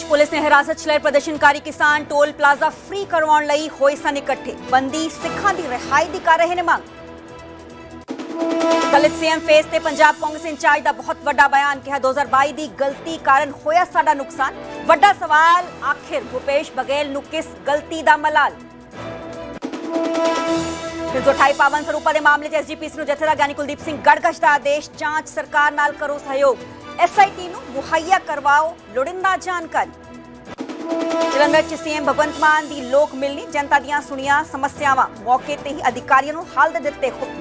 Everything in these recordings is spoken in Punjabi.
पुलिस ने हिरासत 'ਚ ਲਏ ਪ੍ਰਦਰਸ਼ਨਕਾਰੀ ਕਿਸਾਨ ਟੋਲ ਪਲਾਜ਼ਾ ਫ੍ਰੀ ਕਰਵਾਉਣ ਲਈ ਹੋਏ ਸਨ ਇਕੱਠੇ। ਬੰਦੀ ਸਿੱਖਾਂ ਦੀ ਰਿਹਾਈ ਦੀ ਕਰ ਰਹੇ ਨੇ ਮੰਗ। ਦਲਿਤ ਸੀਐਮ ਫੇਸ ਤੇ ਪੰਜਾਬ ਕਾਂਗਰਸ ਇੰਚਾਰਜ ਦਾ ਬਹੁਤ ਵੱਡਾ ਬਿਆਨ। ਕਿਹਾ 2022 ਦੀ ਗਲਤੀ ਕਾਰਨ ਹੋਇਆ ਸਾਡਾ ਨੁਕਸਾਨ। ਵੱਡਾ ਸਵਾਲ ਆਖਿਰ ਭੁਪੇਸ਼ ਬਘੇਲ ਨੂੰ ਕਿਸ ਗਲਤੀ ਦਾ ਮਲਾਲ। ਫਿਰ 28 ਪਾਵਨ ਸਰੂਪਾਂ ਦੇ ਮਾਮਲੇ 'ਚ ਐਸਜੀਪੀਸੀ ਨੂੰ ਜਥੇਦਾਰ ਗਿਆਨੀ ਕੁਲਦੀਪ ਸਿੰਘ ਗੜਗਸ਼ ਦਾ ਆਦੇਸ਼। ਜਾਂਚ ਸਰਕਾਰ ਨਾਲ ਕਰੋ ਸਹਿਯੋਗ। एसआईटी मुहैया करवाओ लोड़िंदा जानकारी। जलंधर च सीएम भगवंत मान दी लोक मिलनी। जनता दियां सुनिया समस्यावां। मौके ते ही अधिकारियों नूं हल दिते हुक्म।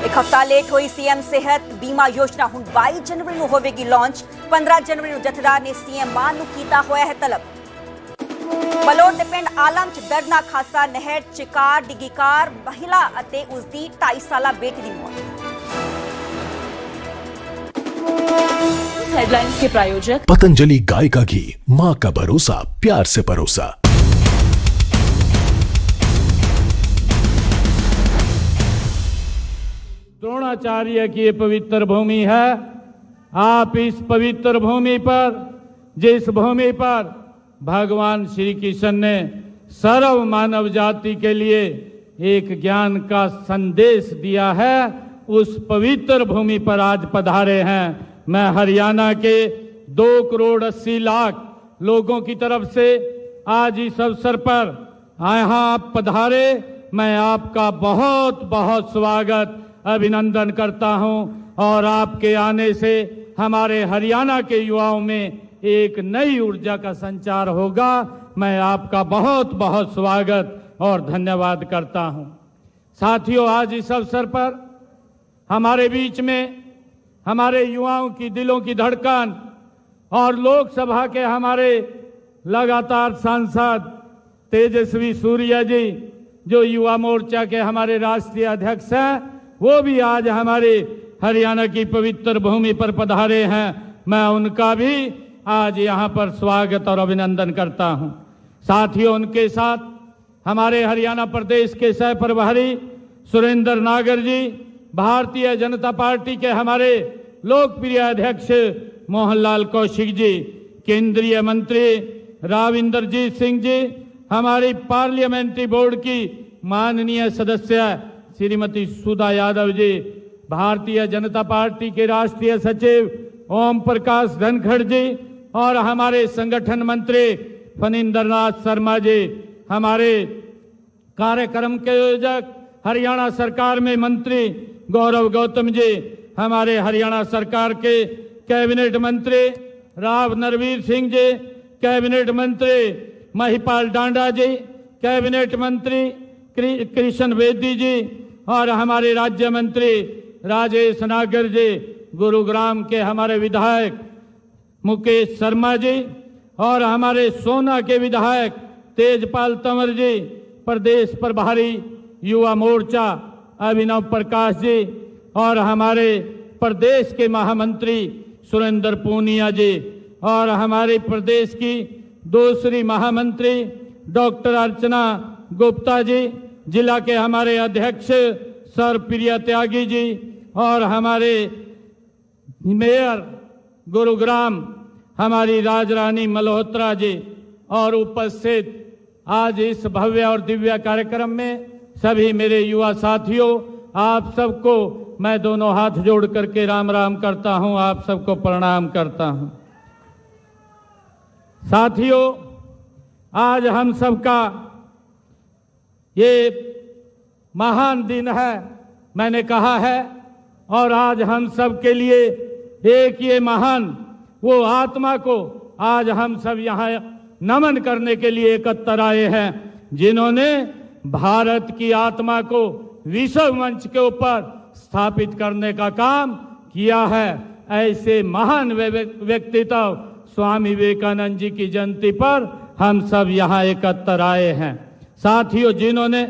एक हफ्ता लेट हुई सीएम सेहत बीमा योजना। हुण 22 जनवरी नूं होवेगी लॉन्च। 15 जनवरी नूं जथेदार ने सीएम मान नूं कीता होया है तलब। बलोड़ दे पिंड आलम च दर्दनाक हादसा। नहर च कार डिगी कार महिला अते उसदी 2.5 साला बेटी दी मौत। हेडलाइन के प्रायोजक पतंजलि गाय का घी, माँ का भरोसा, प्यार से परोसा। द्रोणाचार्य की ये पवित्र भूमि है। आप इस पवित्र भूमि पर, जिस भूमि पर भगवान श्री कृष्ण ने सर्व मानव जाति के लिए एक ज्ञान का संदेश दिया है, उस पवित्र भूमि पर आज पधारे हैं। मैं हरियाणा के 2 करोड़ 80 लाख लोगों की तरफ से आज इस अवसर पर यहाँ आप पधारे, मैं आपका बहुत बहुत स्वागत अभिनंदन करता हूँ। और आपके आने से हमारे हरियाणा के युवाओं में एक नई ऊर्जा का संचार होगा। मैं आपका बहुत बहुत स्वागत और धन्यवाद करता हूँ। साथियों, आज इस अवसर पर हमारे बीच में हमारे युवाओं की दिलों की धड़कन और लोकसभा के हमारे लगातार सांसद तेजस्वी सूर्या जी, जो युवा मोर्चा के हमारे राष्ट्रीय अध्यक्ष हैं, वो भी आज हमारे हरियाणा की पवित्र भूमि पर पधारे हैं। मैं उनका भी आज यहाँ पर स्वागत और अभिनंदन करता हूँ। साथियों, उनके साथ हमारे हरियाणा प्रदेश के सह प्रभारी सुरेंद्र नागर जी, भारतीय जनता पार्टी के हमारे लोकप्रिय अध्यक्ष मोहनलाल कौशिक जी, केंद्रीय मंत्री राव इंद्रजीत सिंह जी, हमारी पार्लियामेंट्री बोर्ड की माननीय सदस्य श्रीमती सुधा यादव जी, भारतीय जनता पार्टी के राष्ट्रीय सचिव ओम प्रकाश धनखड़ जी और हमारे संगठन मंत्री फणींद्र नाथ शर्मा जी, हमारे कार्यक्रम के आयोजक हरियाणा सरकार में मंत्री गौरव गौतम जी, हमारे हरियाणा सरकार के कैबिनेट मंत्री राव नरवीर सिंह जी, कैबिनेट मंत्री महिपाल डांडा जी, कैबिनेट मंत्री कृष्ण बेदी जी और हमारे राज्य मंत्री राजेश नागर जी, गुरुग्राम के हमारे विधायक मुकेश शर्मा जी और हमारे सोना के विधायक तेजपाल तंवर जी, प्रदेश प्रभारी युवा मोर्चा अभिनव प्रकाश जी और हमारे प्रदेश के महामंत्री सुरेंद्र पूनिया जी और हमारे प्रदेश की दूसरी महामंत्री डॉक्टर अर्चना गुप्ता जी, जिला के हमारे अध्यक्ष सर प्रिया त्यागी जी और हमारे मेयर गुरुग्राम हमारी राजरानी मल्होत्रा जी और उपस्थित आज इस भव्य और दिव्य कार्यक्रम में सभी मेरे युवा साथियों, आप सबको मैं दोनों हाथ जोड़ करके राम राम करता हूं। आप सबको प्रणाम करता हूं। साथियों, आज हम सबका ये महान दिन है, मैंने कहा है, और आज हम सब के लिए एक ये महान वो आत्मा को आज हम सब यहाँ नमन करने के लिए एकत्र आए हैं, जिन्होंने भारत की आत्मा को विश्व मंच के ऊपर स्थापित करने का काम किया है। ऐसे महान व्यक्तित्व स्वामी विवेकानंद जी की जयंती पर हम सब यहाँ एकत्र आए हैं। साथियों, जिन्होंने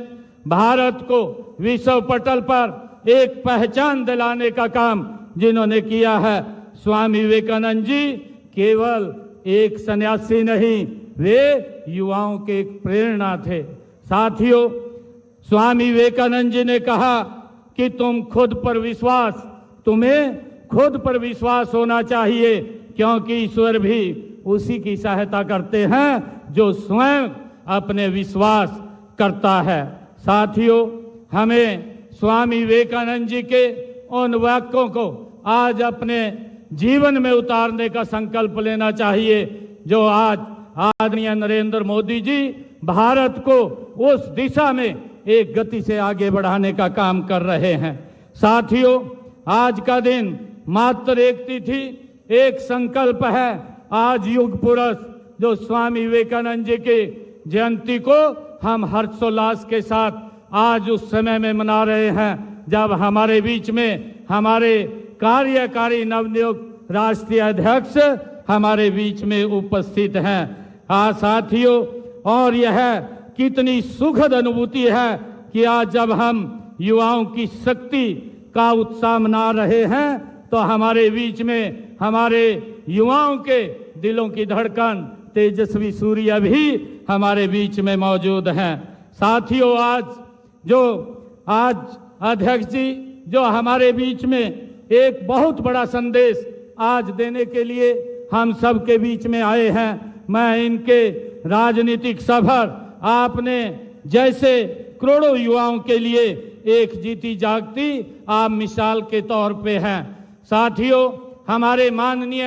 भारत को विश्व पटल पर एक पहचान दिलाने का काम जिन्होंने किया है, स्वामी विवेकानंद जी केवल एक सन्यासी नहीं, वे युवाओं के एक प्रेरणा थे। साथियों, स्वामी विवेकानंद जी ने कहा कि तुम्हें खुद पर विश्वास होना चाहिए, क्योंकि ईश्वर भी उसी की सहायता करते हैं जो स्वयं अपने विश्वास करता है। साथियों, हमें स्वामी विवेकानंद जी के उन वाक्यों को आज अपने जीवन में उतारने का संकल्प लेना चाहिए जो आज आदरणीय नरेंद्र मोदी जी भारत को उस दिशा में एक गति से आगे बढ़ाने का काम कर रहे हैं। साथियों, आज का दिन मात्र एक तिथि, एक संकल्प है। आज युग पुरुष जो स्वामी विवेकानंद जी के जयंती को हम हर्षोल्लास के साथ आज उस समय में मना रहे हैं जब हमारे बीच में हमारे कार्यकारी नवनियुक्त राष्ट्रीय अध्यक्ष हमारे बीच में उपस्थित हैं। साथियों, और यह कितनी सुखद अनुभूति है कि आज जब हम युवाओं की शक्ति का उत्साह मना रहे हैं तो हमारे बीच में हमारे युवाओं के दिलों की धड़कन तेजस्वी सूर्य भी हमारे बीच में मौजूद हैं। साथियों, आज अध्यक्ष जी जो हमारे बीच में एक बहुत बड़ा संदेश आज देने के लिए हम सब के बीच में आए हैं, मैं इनके राजनीतिक सफर आपने जैसे करोड़ों युवाओं के लिए एक जीती जागती आप मिसाल के तौर पे हैं। साथियों, हमारे माननीय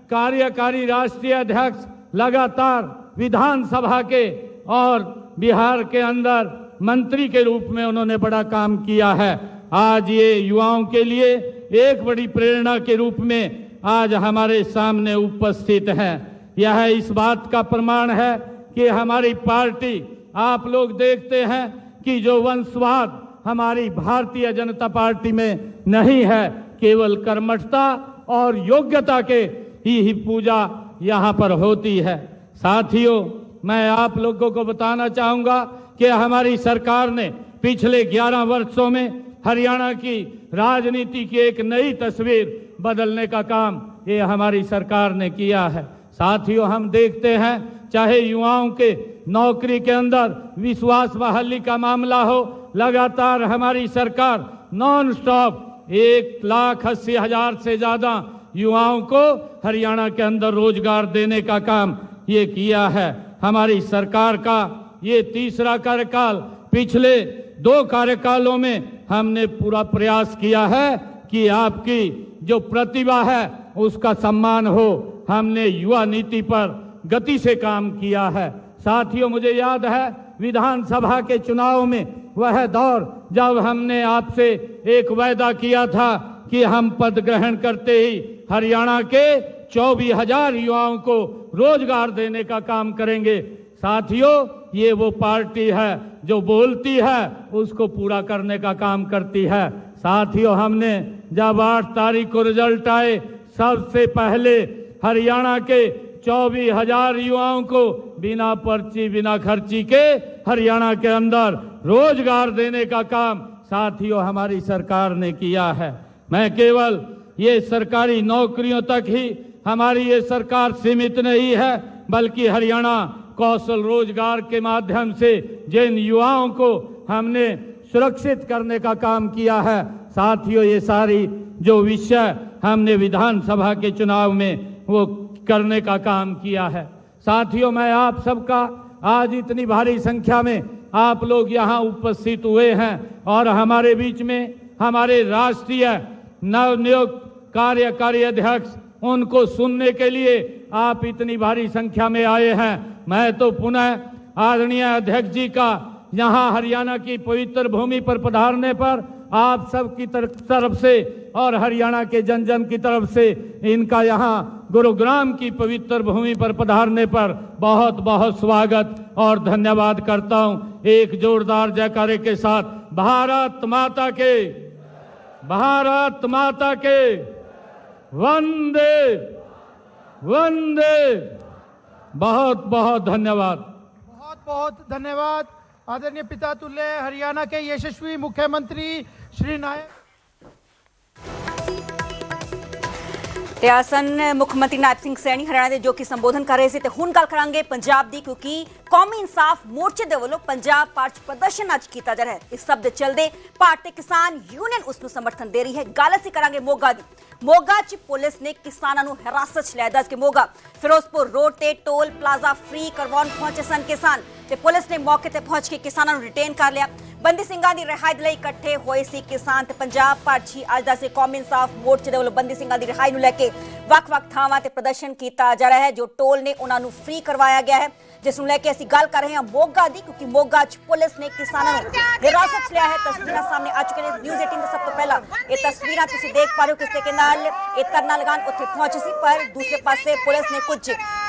कार्यकारी राष्ट्रीय अध्यक्ष लगातार विधानसभा के और बिहार के अंदर मंत्री के रूप में उन्होंने बड़ा काम किया है। आज ये युवाओं के लिए एक बड़ी प्रेरणा के रूप में आज हमारे सामने उपस्थित हैं। यह इस बात का प्रमाण है कि हमारी पार्टी, आप लोग देखते हैं कि जो वंशवाद हमारी भारतीय जनता पार्टी में नहीं है, केवल कर्मठता और योग्यता के ही पूजा यहाँ पर होती है। साथियों, मैं आप लोगों को बताना चाहूँगा कि हमारी सरकार ने पिछले 11 वर्षों में हरियाणा की राजनीति की एक नई तस्वीर बदलने का काम ये हमारी सरकार ने किया है। साथियों, हम देखते हैं चाहे युवाओं के नौकरी के अंदर विश्वास बहाली का मामला हो, लगातार हमारी सरकार नॉन स्टॉप 1,80,000 से ज्यादा युवाओं को हरियाणा के अंदर रोजगार देने का काम ये किया है। हमारी सरकार का ये तीसरा कार्यकाल, पिछले 2 कार्यकालों में हमने पूरा प्रयास किया है कि आपकी जो प्रतिभा है उसका सम्मान हो। हमने युवा नीति पर गति से काम किया है। साथियों, मुझे याद है विधानसभा के चुनाव में वह दौर जब हमने आपसे एक वायदा किया था कि हम पद ग्रहण करते ही हरियाणा के 24,000 युवाओं को रोजगार देने का काम करेंगे। साथियों, ये वो पार्टी है जो बोलती है उसको पूरा करने का काम करती है। साथियों, हमने जब 8 तारीख को रिजल्ट आए, सबसे पहले हरियाणा के 24,000 युवाओं को बिना पर्ची बिना खर्ची के हरियाणा के अंदर रोजगार देने का काम साथियों हमारी सरकार ने किया है। मैं केवल ये सरकारी नौकरियों तक ही हमारी ये सरकार सीमित नहीं है, बल्कि हरियाणा कौशल रोजगार के माध्यम से जिन युवाओं को हमने सुरक्षित करने का काम किया है, साथियों ये सारी जो विषय हमने विधानसभा के चुनाव में वो करने का काम किया है। साथियों, मैं आप सबका आज इतनी भारी संख्या में आप लोग यहाँ उपस्थित हुए हैं और हमारे बीच में हमारे राष्ट्रीय नवनियुक्त कार्यकारी अध्यक्ष, उनको सुनने के लिए आप इतनी भारी संख्या में आए हैं। मैं तो पुनः आदरणीय अध्यक्ष जी का यहाँ हरियाणा की पवित्र भूमि पर पधारने पर आप सब की तरफ से और हरियाणा के जन जन की तरफ से इनका यहाँ गुरुग्राम की पवित्र भूमि पर पधारने पर बहुत बहुत स्वागत और धन्यवाद करता हूँ। एक जोरदार जयकारे के साथ भारत माता के, भारत माता के, वंदे वंदे। बहुत बहुत धन्यवाद। बहुत बहुत धन्यवाद आदरणीय पिता तुल्य हरियाणा के यशस्वी मुख्यमंत्री श्री नायक। ਆਸਨ ਮੁੱਖ ਮੰਤਰੀ ਨਾਇਬ ਸਿੰਘ ਸੈਣੀ ਹਰਿਆਣਾ ਦੇ ਜੋ ਕਿ ਸੰਬੋਧਨ ਕਰ ਰਹੇ ਸੀ ਤੇ ਹੁਣ ਗੱਲ ਕਰਾਂਗੇ ਪੰਜਾਬ ਦੀ, ਕਿਉਂਕਿ ਕੌਮੀ ਇਨਸਾਫ ਮੋਰਚੇ ਦੇ ਵੱਲੋਂ ਪੰਜਾਬ ਪਾਰਚ ਪ੍ਰਦਰਸ਼ਨ ਅੱਜ ਕੀਤਾ ਜਾ ਰਿਹਾ ਹੈ। ਇਸ ਸਭ ਦੇ ਚੱਲਦੇ ਭਾਰਤੀ ਕਿਸਾਨ ਯੂਨੀਅਨ ਉਸ ਨੂੰ ਸਮਰਥਨ ਦੇ ਰਹੀ ਹੈ। ਗੱਲ ਅਸੀਂ ਕਰਾਂਗੇ ਮੋਗਾ ਦੀ। ਮੋਗਾ 'ਚ ਪੁਲਿਸ ਨੇ ਕਿਸਾਨਾਂ ਨੂੰ ਹਿਰਾਸਤ 'ਚ ਲਿਆ। ਦੱਸ ਕਿ ਮੋਗਾ ਫਿਰੋਜ਼ਪੁਰ ਰੋਡ ਤੇ ਟੋਲ ਪਲਾਜ਼ਾ ਫ੍ਰੀ ਕਰਵਾਉਣ ਪਹੁੰਚੇ ਸਨ ਕਿਸਾਨ ਤੇ ਪੁਲਿਸ ਨੇ ਮੌਕੇ ਤੇ ਪਹੁੰਚ ਕੇ ਕਿਸਾਨਾਂ ਨੂੰ ਰਿਟੇਨ ਕਰ ਲਿਆ। ਬੰਦੀ ਸਿੰਘਾਂ ਦੀ ਰਿਹਾਈ ਲਈ ਇਕੱਠੇ ਹੋਏ ਸੀ ਕਿਸਾਨ ਤੇ ਪੰਜਾਬ ਭਰ 'ਚ ਅੱਜ ਦਾ ਕੌਮੀ ਇਨਸਾਫ ਮੋਰਚੇ ਦੇ ਵੱਲੋਂ ਬੰਦੀ ਸਿੰਘਾਂ ਦੀ ਰਿਹਾਈ ਨੂੰ ਲੈ ਕੇ ਵੱਖ-ਵੱਖ ਥਾਵਾਂ ਤੇ ਪ੍ਰਦਰਸ਼ਨ ਕੀਤਾ ਜਾ ਰਿਹਾ ਹੈ। ਜੋ ਟੋਲ ਨੇ ਉਹਨਾਂ ਨੂੰ ਫ੍ਰੀ ਕਰਵਾਇਆ ਗਿਆ ਹੈ, ਜਿਸ ਨੂੰ ਲੈ ਕੇ ਅਸੀਂ ਗੱਲ ਕਰ ਰਹੇ ਹਾਂ ਮੋਗਾ ਦੀ, ਕਿਉਂਕਿ ਮੋਗਾ 'ਚ ਪੁਲਿਸ ਨੇ ਕਿਸਾਨਾਂ ਨੂੰ ਹਿਰਾਸਤ 'ਚ ਲਿਆ ਹੈ। ਤਸਵੀਰਾਂ ਸਾਹਮਣੇ ਆ ਚੁੱਕੀਆਂ ਨੇ। ਨਿਊਜ਼ 18 ਦਾ ਸਭ ਤੋਂ ਪਹਿਲਾਂ ਇਹ ਤਸਵੀਰਾਂ ਤੁਸੀਂ ਦੇਖ ਪਾ ਰਹੇ ਹੋ ਕਿਸ ਤਰੀਕੇ ਨਾਲ ਇਹ ਧਰਨਾ ਲਗਾਉਣ ਉੱਥੇ ਪਹੁੰਚੇ ਸੀ, ਪਰ ਦੂਸਰੇ ਪਾਸੇ ਪੁਲਿਸ ਨੇ ਕੁਝ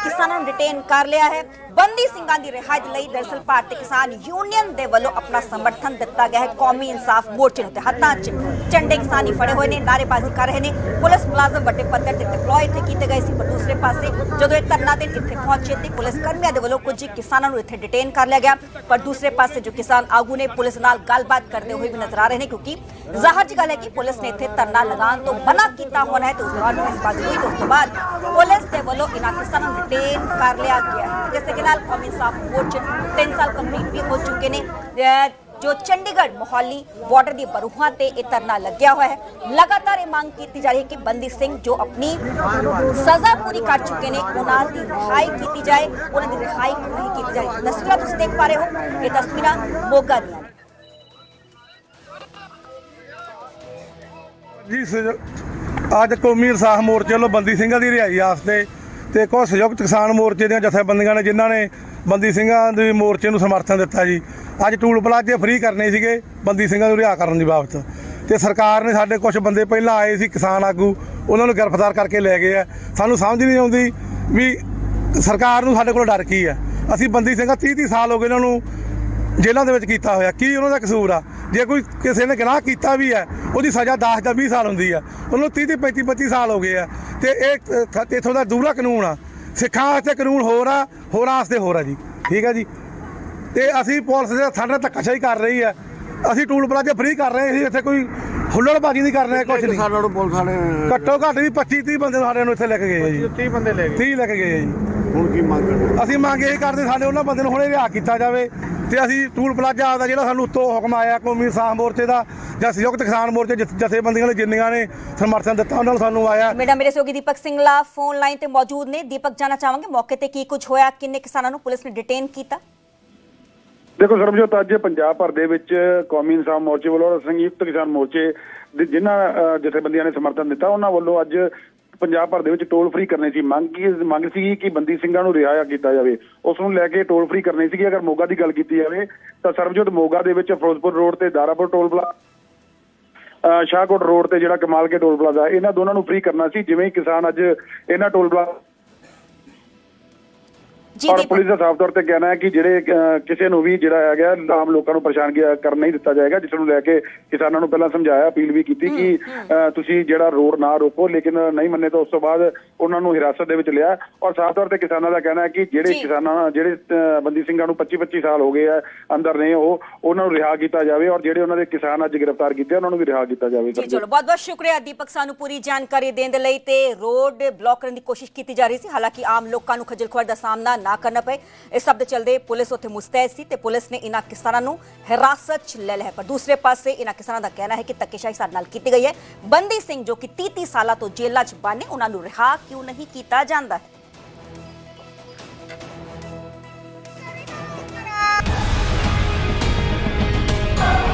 ਕਿਸਾਨਾਂ ਨੂੰ ਡਿਟੇਨ ਕਰ ਲਿਆ ਹੈ। ਬੰਦੀ ਸਿੰਘਾਂ ਦੀ ਰਿਹਾਈ ਲਈ ਦਰਅਸਲ ਭਾਰਤੀ ਕਿਸਾਨ ਯੂਨੀਅਨ ਦੇ ਵੱਲੋਂ ਆਪਣਾ ਸਮਰਥਨ ਦਿੱਤਾ ਗਿਆ ਹੈ ਕੌਮੀ ਇਨਸਾਫ ਮੋਰਚੇ ਨੂੰ ਤੇ ਹੱਥਾਂ 'ਚ ਝੰਡੇ ਕਿਸਾਨੀ ਫੜੇ ਹੋਏ ਨੇ, ਨਾਅਰੇਬਾਜ਼ੀ ਕਰ ਰਹੇ ਨੇ। ਪੁਲਿਸ ਮੁਲਾਜ਼ਮ ਵੱਡੇ ਪੱਧਰ ਤੇ ਡਿਪਲੋਏ ਇੱਥੇ ਕੀਤੇ ਗਏ ਸੀ, ਪਰ ਦੂਸਰੇ ਪਾਸੇ ਜਦੋਂ ਇਹ ਧਰਨਾ ਦੇਣ ਇੱਥੇ ਪਹੁੰਚੇ ਤੇ ਪੁਲਿਸ ਕਰਮੀਆਂ ਦੇ ਵੱਲੋਂ ਕੁਝ ਕਿਸਾਨਾਂ ਨੂੰ ਇੱਥੇ ਡਿਟੇਨ ਕਰ ਲਿਆ ਗਿਆ। ਪਰ ਦੂਸਰੇ ਪਾਸੇ ਜੋ ਕਿਸਾਨ ਆਗੂ ਨੇ ਪੁਲਿਸ ਨਾਲ ਗੱਲਬਾਤ ਕਰਦੇ ਹੋਏ ਵੀ ਨਜ਼ਰ ਆ ਰਹੇ ਨੇ, ਕਿਉਂਕਿ ਜ਼ਾਹਰ ਜੀ ਗੱਲ ਹੈ ਕਿ ਪੁਲਿਸ ਨੇ ਇੱਥੇ ਧਰਨਾ ਲਗਾਉਣ ਤੋਂ ਮਨਾ ਕੀਤਾ ਹੋਣਾ ਹੈ ਤੇ ਉਸ ਦੌਰਾਨ ਬਹਿਸਬਾਜ਼ੀ ਹੋਈ ਤੇ ਉਸ ਤੋਂ ਬਾਅਦ ਪੁਲਿਸ ਦੇ ਵੱਲੋਂ ਇਹਨਾਂ ਕਿਸਾਨਾਂ ਨੂੰ ਡਿਟੇਨ ਕਰ ਲਿਆ ਗਿਆ ਹੈ। ਜਿਸ ਦੇ ਨਾਲ ਕੌਮੀ ਇਨਸਾਫ ਮੋਰਚੇ 3 ਸਾਲ ਕੰਪਲੀਟ ਵੀ ਹੋ ਚੁੱਕੇ ਨੇ। ਜੋ ਚੰਡੀਗੜ੍ਹ ਮੋਹਾਲੀ ਬਾਰਡਰ ਦੀ ਬਰੂਹਾਂ ਤੇ ਇਹ ਧਰਨਾ ਲੱਗਿਆ ਹੋਇਆ ਹੈ। ਲਗਾਤਾਰ ਇਹ ਮੰਗ ਕੀਤੀ ਜਾ ਰਹੀ ਹੈ ਕਿ ਬੰਦੀ ਸਿੰਘ ਜੋ ਆਪਣੀ ਸਜ਼ਾ ਪੂਰੀ ਕਰ ਚੁੱਕੇ ਨੇ ਉਹਨਾਂ ਦੀ ਰਿਹਾਈ ਕੀਤੀ ਜਾਏ, ਉਹਨਾਂ ਦੀ ਰਿਹਾਈ ਨਹੀਂ ਕੀਤੀ ਜਾਏ। ਤਸਵੀਰਾਂ ਤੁਸੀਂ ਦੇਖ ਪਾ ਰਹੇ ਹੋ, ਇਹ ਤਸਵੀਰਾਂ ਮੋਗਾ ਦੀਆਂ ਜੀ। ਅੱਜ ਕੌਮੀ ਇਨਸਾਫ ਮੋਰਚੇ ਵੱਲੋਂ ਬੰਦੀ ਸਿੰਘਾਂ ਦੀ ਰਿਹਾਈ ਵਾਸਤੇ ਤੇ ਕੁਝ ਸੰਯੁਕਤ ਕਿਸਾਨ ਮੋਰਚੇ ਦੀਆਂ ਜਥੇਬੰਦੀਆਂ ਨੇ ਜਿਨ੍ਹਾਂ ਨੇ ਬੰਦੀ ਸਿੰਘਾਂ ਦੇ ਮੋਰਚੇ ਨੂੰ ਸਮਰਥਨ ਦਿੱਤਾ ਜੀ। ਅੱਜ ਟੂਲ ਪਲਾਜ਼ੇ ਫ੍ਰੀ ਕਰਨੇ ਸੀਗੇ ਬੰਦੀ ਸਿੰਘਾਂ ਨੂੰ ਰਿਹਾ ਕਰਨ ਦੀ ਬਾਬਤ, ਤੇ ਸਰਕਾਰ ਨੇ ਸਾਡੇ ਕੁਝ ਬੰਦੇ ਪਹਿਲਾਂ ਆਏ ਸੀ ਕਿਸਾਨ ਆਗੂ, ਉਹਨਾਂ ਨੂੰ ਗ੍ਰਿਫਤਾਰ ਕਰਕੇ ਲੈ ਗਏ ਆ। ਸਾਨੂੰ ਸਮਝ ਨਹੀਂ ਆਉਂਦੀ ਵੀ ਸਰਕਾਰ ਨੂੰ ਸਾਡੇ ਕੋਲ ਡਰ ਕੀ ਆ। ਅਸੀਂ ਬੰਦੀ ਸਿੰਘਾਂ 30 ਸਾਲ ਹੋ ਗਏ ਇਹਨਾਂ ਨੂੰ ਜੇਲ੍ਹਾਂ ਦੇ ਵਿੱਚ ਕੀਤਾ ਹੋਇਆ, ਕੀ ਉਹਨਾਂ ਦਾ ਕਸੂਰ ਆ? ਜੇ ਕੋਈ ਕਿਸੇ ਨੇ ਗੁਨਾਹ ਕੀਤਾ ਵੀ ਹੈ ਉਹਦੀ ਸਜ਼ਾ 10 ਜਾਂ 20 ਸਾਲ ਹੁੰਦੀ ਆ, ਉਹਨੂੰ 30 35 ਸਾਲ ਹੋ ਗਏ ਆ। ਤੇ ਇਹ ਇੱਥੋਂ ਦਾ ਦੂਰਾ ਕਾਨੂੰਨ ਆ। ਸਿੱਖਾਂ ਵਾਸਤੇ ਕਾਨੂੰਨ ਹੋਰ ਆ, ਹੋਰਾਂ ਵਾਸਤੇ ਹੋਰ ਆ ਜੀ। ਠੀਕ ਆ ਜੀ। ਤੇ ਅਸੀਂ ਪੁਲਿਸ ਦੇ ਸਾਡੇ ਨਾਲ ਧੱਕਾਸ਼ਾਹੀ ਕਰ ਰਹੀ ਆ। ਅਸੀਂ ਟੂਲ ਪਲਾਜ਼ੇ ਫ੍ਰੀ ਕਰ ਰਹੇ ਸੀ, ਇੱਥੇ ਕੋਈ ਹੁੱਲੜਬਾਜ਼ੀ ਨਹੀਂ ਕਰ ਰਹੇ ਕੁਝ ਨਹੀਂ। ਸਾਡਾ ਨੂੰ ਪੁਲਿਸ ਵਾਲੇ ਘੱਟੋ ਘੱਟ ਵੀ 25-30 ਬੰਦੇ ਸਾਡੇ ਨੂੰ ਇੱਥੇ ਲੈ ਕੇ ਗਏ ਆ ਜੀ। 30 ਬੰਦੇ ਲੈ ਗਏ। 30 ਲੈ ਕੇ ਗਏ ਆ ਜੀ। ਹੁਣ ਕੀ ਮੰਗ ਕਰਦੇ? ਅਸੀਂ ਮੰਗ ਇਹ ਕਰਦੇ ਸਾਡੇ ਉਹਨਾਂ ਬੰਦੇ ਨੂੰ ਹੁਣੇ ਰਿਹਾ ਕੀਤਾ ਜਾਵੇ ਤੇ ਅਸੀਂ ਟੂਲ ਪਲਾਜ਼ਾ ਆਪਦਾ ਜਿਹੜਾ ਸਾਨੂੰ ਉੱਤੋਂ ਹੁਕਮ ਆਇਆ ਕੌਮੀ ਇਨਸਾਫ ਮੋਰਚੇ ਦਾ ਜਾਂ ਸੰਯੁਕਤ ਕਿਸਾਨ ਮੋਰਚੇ ਜਥੇਬੰਦੀਆਂ ਨੇ ਜਿੰਨੀਆਂ ਨੇ ਸਮਰਥਨ ਦਿੱਤਾ ਉਹਨਾਂ ਨੂੰ ਸਾਨੂੰ ਆਇਆ। ਮੇਰੇ ਸਹਿਯੋਗੀ ਦੀਪਕ ਸਿੰਘਲਾ ਫੋਨ ਲਾਈਨ ਤੇ ਮੌਜੂਦ ਨੇ। ਦੀਪਕ, ਜਾਣਨਾ ਚਾਹਾਂਗੇ ਮੌਕੇ ਤੇ ਕੀ ਕੁਝ ਹੋਇਆ, ਕਿੰਨੇ ਕਿਸਾਨਾਂ ਨੂੰ ਪੁਲਿਸ ਨੇ ਡਿਟੇਨ ਕੀਤਾ? ਦੇਖੋ ਸਰਬਜੋਤ, ਅੱਜ ਪੰਜਾਬ ਭਰ ਦੇ ਵਿੱਚ ਕੌਮੀ ਇਨਸਾਫ ਮੋਰਚੇ ਵੱਲੋਂ ਸੰਯੁਕਤ ਕਿਸਾਨ ਮੋਰਚੇ ਜਿਨ੍ਹਾਂ ਜਥੇਬੰਦੀਆਂ ਨੇ ਸਮਰਥਨ ਦਿੱਤਾ ਉਹਨਾਂ ਵੱਲੋਂ ਅੱਜ ਪੰਜਾਬ ਭਰ ਦੇ ਵਿੱਚ ਟੋਲ ਫ੍ਰੀ ਕਰਨੇ ਸੀ। ਮੰਗ ਸੀ ਕਿ ਬੰਦੀ ਸਿੰਘਾਂ ਨੂੰ ਰਿਹਾਇਆ ਕੀਤਾ ਜਾਵੇ, ਉਸ ਨੂੰ ਲੈ ਕੇ ਟੋਲ ਫ੍ਰੀ ਕਰਨੀ ਸੀਗੀ। ਅਗਰ ਮੋਗਾ ਦੀ ਗੱਲ ਕੀਤੀ ਜਾਵੇ ਤਾਂ ਸਰਬਜੋਤ ਮੋਗਾ ਦੇ ਵਿੱਚ ਫਿਰੋਜ਼ਪੁਰ ਰੋਡ ਤੇ Darapur toll plaza, Shahkot road ਤੇ ਜਿਹੜਾ ਕਮਾਲ ਕੇ ਟੋਲ ਪਲਾਜ਼ਾ, ਇਹਨਾਂ ਦੋਨਾਂ ਨੂੰ ਫ੍ਰੀ ਕਰਨਾ ਸੀ। ਜਿਵੇਂ ਕਿਸਾਨ ਅੱਜ ਇਹਨਾਂ ਟੋਲ ਪਲਾਜ਼ਾ ਔਰ ਪੁਲਿਸ ਦਾ ਸਾਫ਼ ਤੌਰ ਤੇ ਕਹਿਣਾ ਹੈ ਕਿ ਜਿਹੜੇ ਕਿਸੇ ਨੂੰ ਵੀ ਜਿਹੜਾ ਹੈਗਾ ਆਮ ਲੋਕਾਂ ਨੂੰ ਪਰੇਸ਼ਾਨ ਕਰਨ ਨਹੀਂ ਦਿੱਤਾ ਜਾਏਗਾ, ਜਿਸ ਨੂੰ ਲੈ ਕੇ ਕਿਸਾਨਾਂ ਨੂੰ ਪਹਿਲਾਂ ਸਮਝਾਇਆ, ਅਪੀਲ ਵੀ ਕੀਤੀ ਕਿ ਤੁਸੀਂ ਜਿਹੜਾ ਰੋਡ ਨਾ ਰੋਕੋ, ਲੇਕਿਨ ਨਹੀਂ ਮੰਨੇ ਤਾਂ ਉਸ ਤੋਂ ਬਾਅਦ ਉਹਨਾਂ ਨੂੰ ਹਿਰਾਸਤ ਦੇ ਵਿੱਚ ਲਿਆ। ਔਰ ਸਾਫ਼ ਤੌਰ ਤੇ ਕਿਸਾਨਾਂ ਦਾ ਕਹਿਣਾ ਹੈ ਕਿ ਜਿਹੜੇ ਬੰਦੀ ਸਿੰਘਾਂ ਨੂੰ 25 ਸਾਲ ਹੋ ਗਏ ਆ ਅੰਦਰ ਨੇ, ਉਹਨਾਂ ਨੂੰ ਰਿਹਾ ਕੀਤਾ ਜਾਵੇ ਔਰ ਜਿਹੜੇ ਉਹਨਾਂ ਦੇ ਕਿਸਾਨ ਅੱਜ ਗ੍ਰਿਫਤਾਰ ਕੀਤੇ ਉਹਨਾਂ ਨੂੰ ਵੀ ਰਿਹਾ ਕੀਤਾ ਜਾਵੇ। ਚਲੋ, ਬਹੁਤ ਬਹੁਤ ਸ਼ੁਕਰੀਆ ਦੀਪਕ, ਸਾਨੂੰ ਪੂਰੀ ਜਾਣਕਾਰੀ ਦੇਣ ਦੇ ਲਈ। ਤੇ ਰੋਡ ਬਲੌਕ ਕਰਨ ਦੀ ਕੋਸ਼ਿਸ਼ ਕੀਤੀ ਜਾ ਰਹੀ ਸੀ, ਹਾਲਾਂਕਿ ਆਮ ਲੋਕਾਂ ਨੂੰ ਖੱਜਲ ਖੁਆਰ ਦਾ ਸਾਹਮਣਾ ਨਾ ਕਰਨਾ ਪਏ। ਇਸ ਸਭ ਦੇ ਚੱਲਦੇ ਪੁਲਿਸ ਉੱਥੇ ਮੁਸਤੈਦ ਸੀ ਤੇ ਪੁਲਿਸ ਨੇ ਇਹਨਾਂ ਕਿਸਾਨਾਂ ਨੂੰ ਹਿਰਾਸਤ 'ਚ ਲੈ ਲਿਆ ਹੈ। ਪਰ ਦੂਸਰੇ ਪਾਸੇ ਇਹਨਾਂ ਕਿਸਾਨਾਂ ਦਾ ਕਹਿਣਾ ਹੈ ਕਿ ਧੱਕੇਸ਼ਾਹੀ ਸਾਡੇ ਨਾਲ ਕੀਤੀ ਗਈ ਹੈ। ਬੰਦੀ ਸਿੰਘ ਜੋ ਕਿ 30 ਸਾਲਾਂ ਤੋਂ ਜੇਲ੍ਹਾਂ 'ਚ ਬੰਦ ਨੇ, ਉਹਨਾਂ ਨੂੰ ਰਿਹਾ ਕਿਉਂ ਨਹੀਂ ਕੀਤਾ ਜਾਂਦਾ ਹੈ?